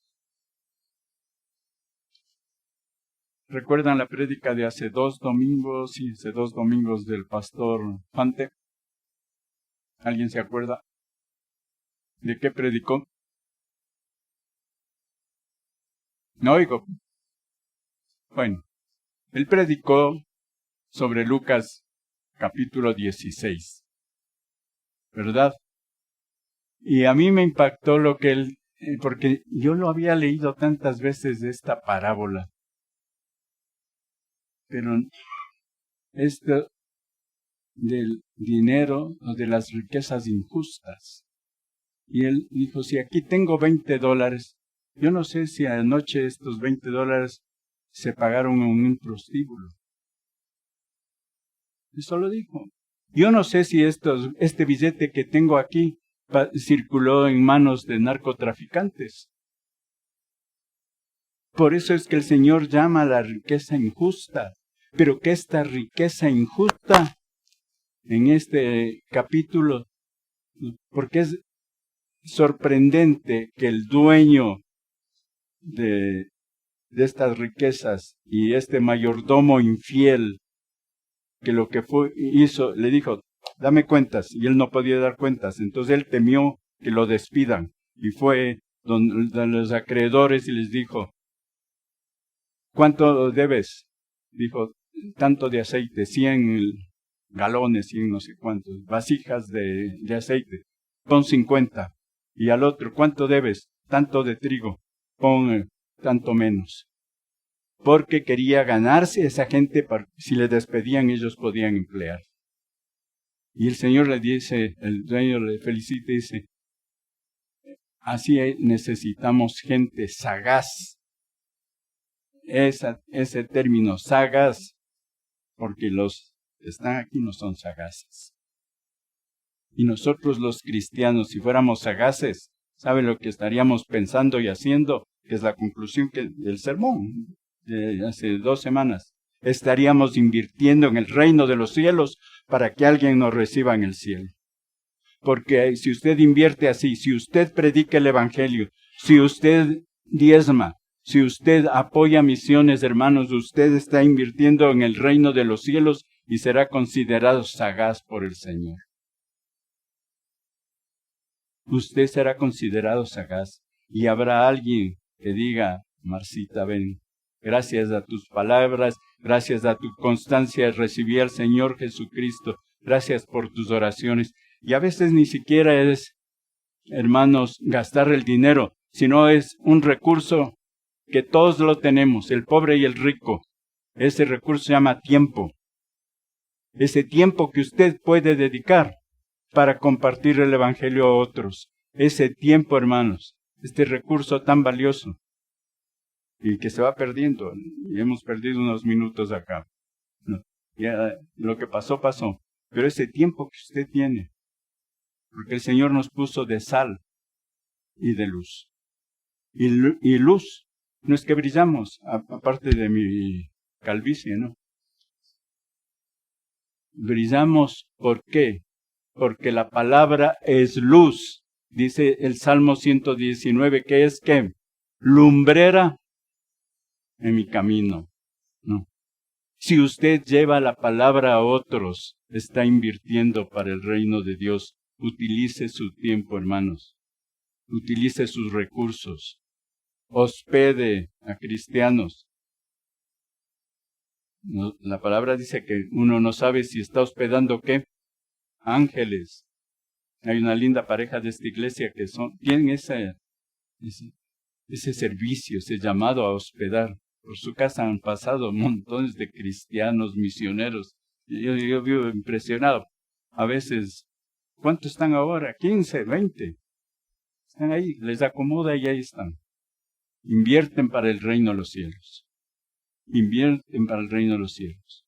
¿Recuerdan la prédica de hace 2 domingos? Sí, hace 2 domingos del pastor Fante. ¿Alguien se acuerda? ¿De qué predicó? No oigo. Bueno, él predicó sobre Lucas capítulo 16, ¿verdad? Y a mí me impactó lo que él, porque yo lo había leído tantas veces de esta parábola. Pero esto del dinero o de las riquezas injustas. Y él dijo, si aquí tengo $20, yo no sé si anoche estos $20 se pagaron en un prostíbulo. Eso lo dijo. Yo no sé si este billete que tengo aquí circuló en manos de narcotraficantes. Por eso es que el Señor llama a la riqueza injusta. Pero que esta riqueza injusta, en este capítulo, porque sorprendente que el dueño de estas riquezas y este mayordomo infiel, que lo que hizo, le dijo, dame cuentas, y él no podía dar cuentas. Entonces él temió que lo despidan y fue donde los acreedores y les dijo, ¿cuánto debes? Dijo, tanto de aceite, 100 galones, 100 no sé cuántos, vasijas de aceite, pon 50. Y al otro, ¿cuánto debes? Tanto de trigo, pon tanto menos. Porque quería ganarse a esa gente, si le despedían ellos podían emplear. Y el Señor le dice, el dueño le felicita y dice, así necesitamos gente sagaz. Ese término, sagaz, porque los que están aquí no son sagaces. Y nosotros los cristianos, si fuéramos sagaces, ¿sabe lo que estaríamos pensando y haciendo? Que es la conclusión del sermón de hace 2 semanas. Estaríamos invirtiendo en el reino de los cielos para que alguien nos reciba en el cielo. Porque si usted invierte así, si usted predica el evangelio, si usted diezma, si usted apoya misiones, hermanos, usted está invirtiendo en el reino de los cielos y será considerado sagaz por el Señor. Usted será considerado sagaz y habrá alguien que diga, Marcita, ven, gracias a tus palabras, gracias a tu constancia recibí al Señor Jesucristo, gracias por tus oraciones. Y a veces ni siquiera es, hermanos, gastar el dinero, sino es un recurso que todos lo tenemos, el pobre y el rico. Ese recurso se llama tiempo. Ese tiempo que usted puede dedicar para compartir el evangelio a otros. Ese tiempo, hermanos, este recurso tan valioso y que se va perdiendo. Y hemos perdido unos minutos acá. No, ya lo que pasó, pasó. Pero ese tiempo que usted tiene, porque el Señor nos puso de sal y de luz. Y luz, no es que brillamos, aparte de mi calvicie, ¿no? Brillamos, ¿por qué? Porque la palabra es luz. Dice el Salmo 119, que es ¿qué? Lumbrera en mi camino. No. Si usted lleva la palabra a otros, está invirtiendo para el reino de Dios. Utilice su tiempo, hermanos. Utilice sus recursos. Hospede a cristianos. No, la palabra dice que uno no sabe si está hospedando ¿qué? Ángeles. Hay una linda pareja de esta iglesia que tienen ese servicio, ese llamado a hospedar. Por su casa han pasado montones de cristianos, misioneros. Yo vivo impresionado. A veces, ¿cuántos están ahora? 15, 20. Están ahí, les acomoda y ahí están. Invierten para el reino de los cielos. Invierten para el reino de los cielos.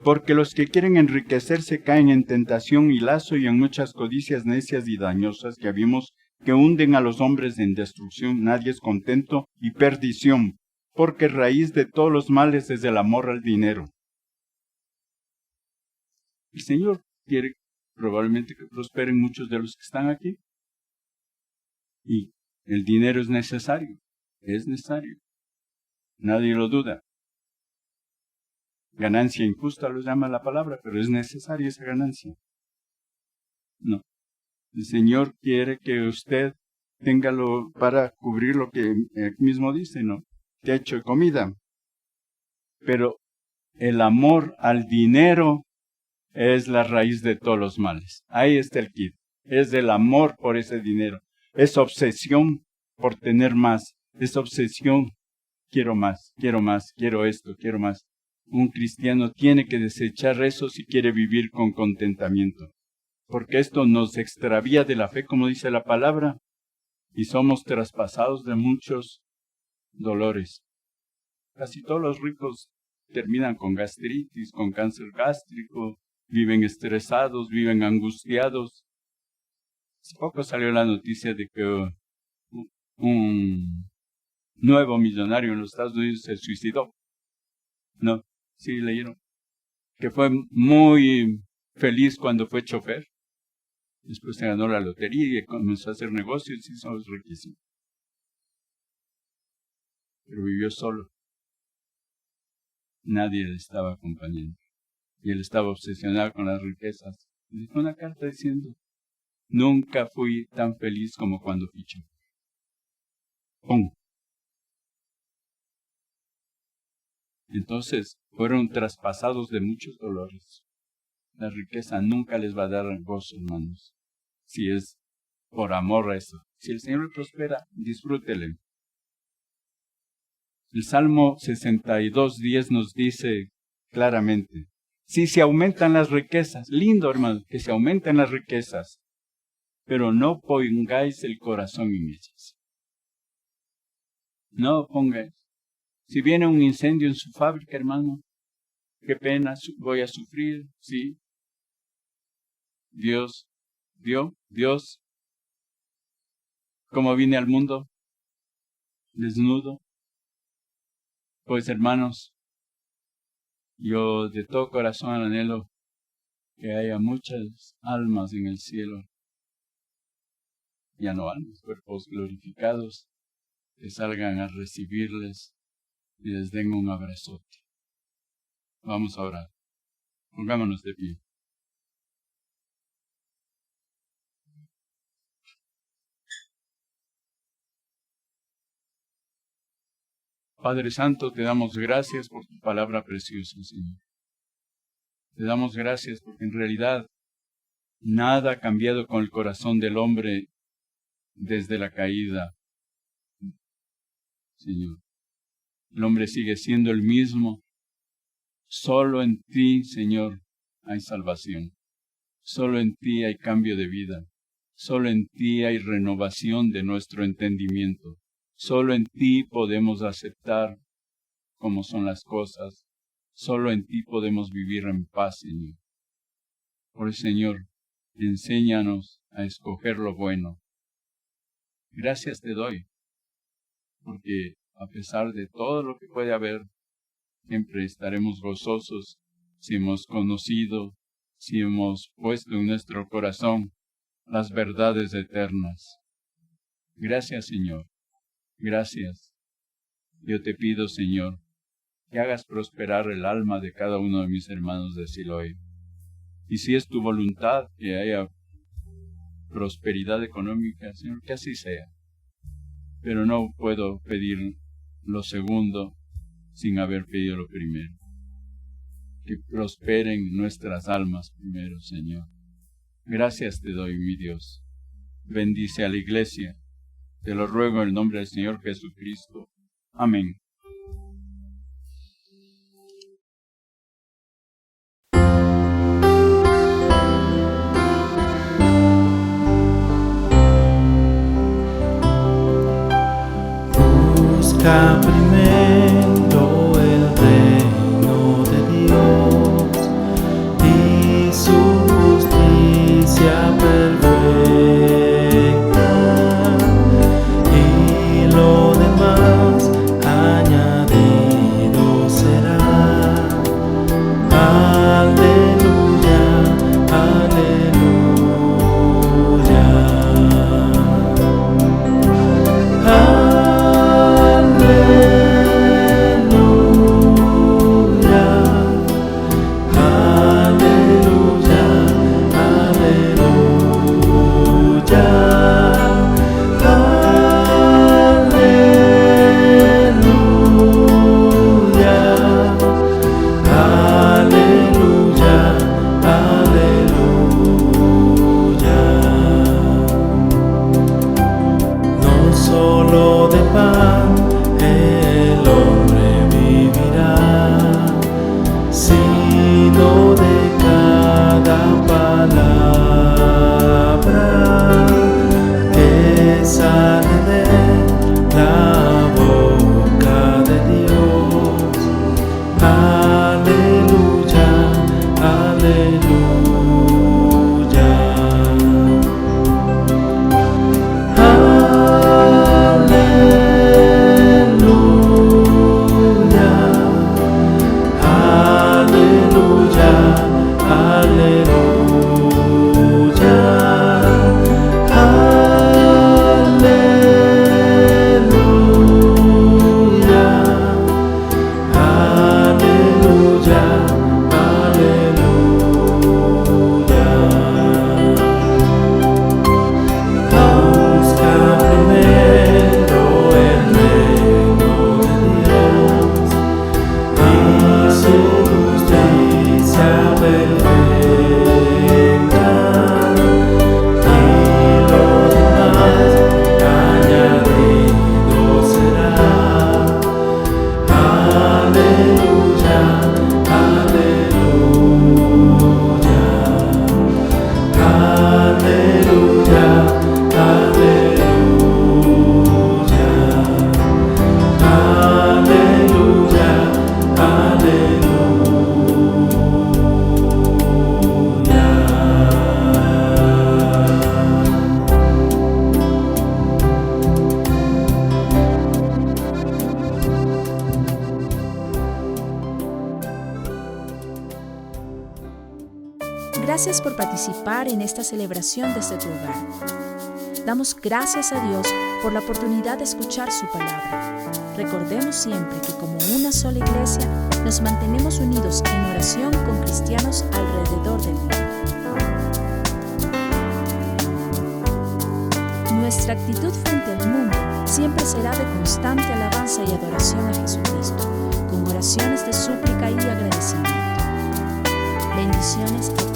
Porque los que quieren enriquecerse caen en tentación y lazo y en muchas codicias necias y dañosas que vimos que hunden a los hombres en destrucción, nadie es contento y perdición, porque raíz de todos los males es el amor al dinero. El Señor quiere probablemente que prosperen muchos de los que están aquí. Y el dinero es necesario, nadie lo duda. Ganancia injusta lo llama la palabra, pero es necesaria esa ganancia. No. El Señor quiere que usted tenga para cubrir lo que él mismo dice, ¿no? Techo y comida. Pero el amor al dinero es la raíz de todos los males. Ahí está el kit. Es el amor por ese dinero. Es obsesión por tener más. Es obsesión. Quiero más, quiero esto, quiero más. Un cristiano tiene que desechar eso si quiere vivir con contentamiento. Porque esto nos extravía de la fe, como dice la palabra, y somos traspasados de muchos dolores. Casi todos los ricos terminan con gastritis, con cáncer gástrico, viven estresados, viven angustiados. Hace poco salió la noticia de que un nuevo millonario en los Estados Unidos se suicidó. No, sí leyeron. Que fue muy feliz cuando fue chofer. Después se ganó la lotería y comenzó a hacer negocios y hizo riquísimo. Pero vivió solo. Nadie le estaba acompañando. Y él estaba obsesionado con las riquezas. Y dejó una carta diciendo: nunca fui tan feliz como cuando fui chofer. ¡Pum! Entonces fueron traspasados de muchos dolores. La riqueza nunca les va a dar gozo, hermanos. Si es por amor a eso. Si el Señor le prospera, disfrútele. El Salmo 62:10 nos dice claramente: si se aumentan las riquezas, lindo hermano, que se aumenten las riquezas, pero no pongáis el corazón en ellas. No pongáis. Si viene un incendio en su fábrica, hermano, qué pena, voy a sufrir, sí. Dios, ¿cómo vine al mundo? Desnudo. Pues hermanos, yo de todo corazón anhelo que haya muchas almas en el cielo. Ya no almas, cuerpos glorificados, que salgan a recibirles y les den un abrazote. Vamos a orar. Pongámonos de pie. Padre Santo, te damos gracias por tu palabra preciosa, Señor. Te damos gracias porque en realidad nada ha cambiado con el corazón del hombre desde la caída, Señor. El hombre sigue siendo el mismo. Solo en ti, Señor, hay salvación. Solo en ti hay cambio de vida. Solo en ti hay renovación de nuestro entendimiento. Solo en ti podemos aceptar cómo son las cosas. Solo en ti podemos vivir en paz, Señor. Por eso, Señor, enséñanos a escoger lo bueno. Gracias te doy, porque a pesar de todo lo que puede haber, siempre estaremos gozosos si hemos conocido, si hemos puesto en nuestro corazón las verdades eternas. Gracias, Señor. Gracias. Yo te pido, Señor, que hagas prosperar el alma de cada uno de mis hermanos de Siloé. Y si es tu voluntad que haya prosperidad económica, Señor, que así sea. Pero no puedo pedir lo segundo sin haber pedido lo primero. Que prosperen nuestras almas primero, Señor. Gracias te doy, mi Dios. Bendice a la iglesia. Te lo ruego en el nombre del Señor Jesucristo. Amén. Busca primero el reino de Dios y su justicia perfecta, y lo demás añadido será. Aleluya, aleluya. Aleluya. Gracias por participar en esta celebración desde tu hogar. Damos gracias a Dios por la oportunidad de escuchar su palabra. Recordemos siempre que como una sola iglesia nos mantenemos unidos en oración con cristianos alrededor del mundo. Nuestra actitud frente al mundo siempre será de constante alabanza y adoración a Jesucristo, con oraciones de súplica y agradecimiento. Bendiciones a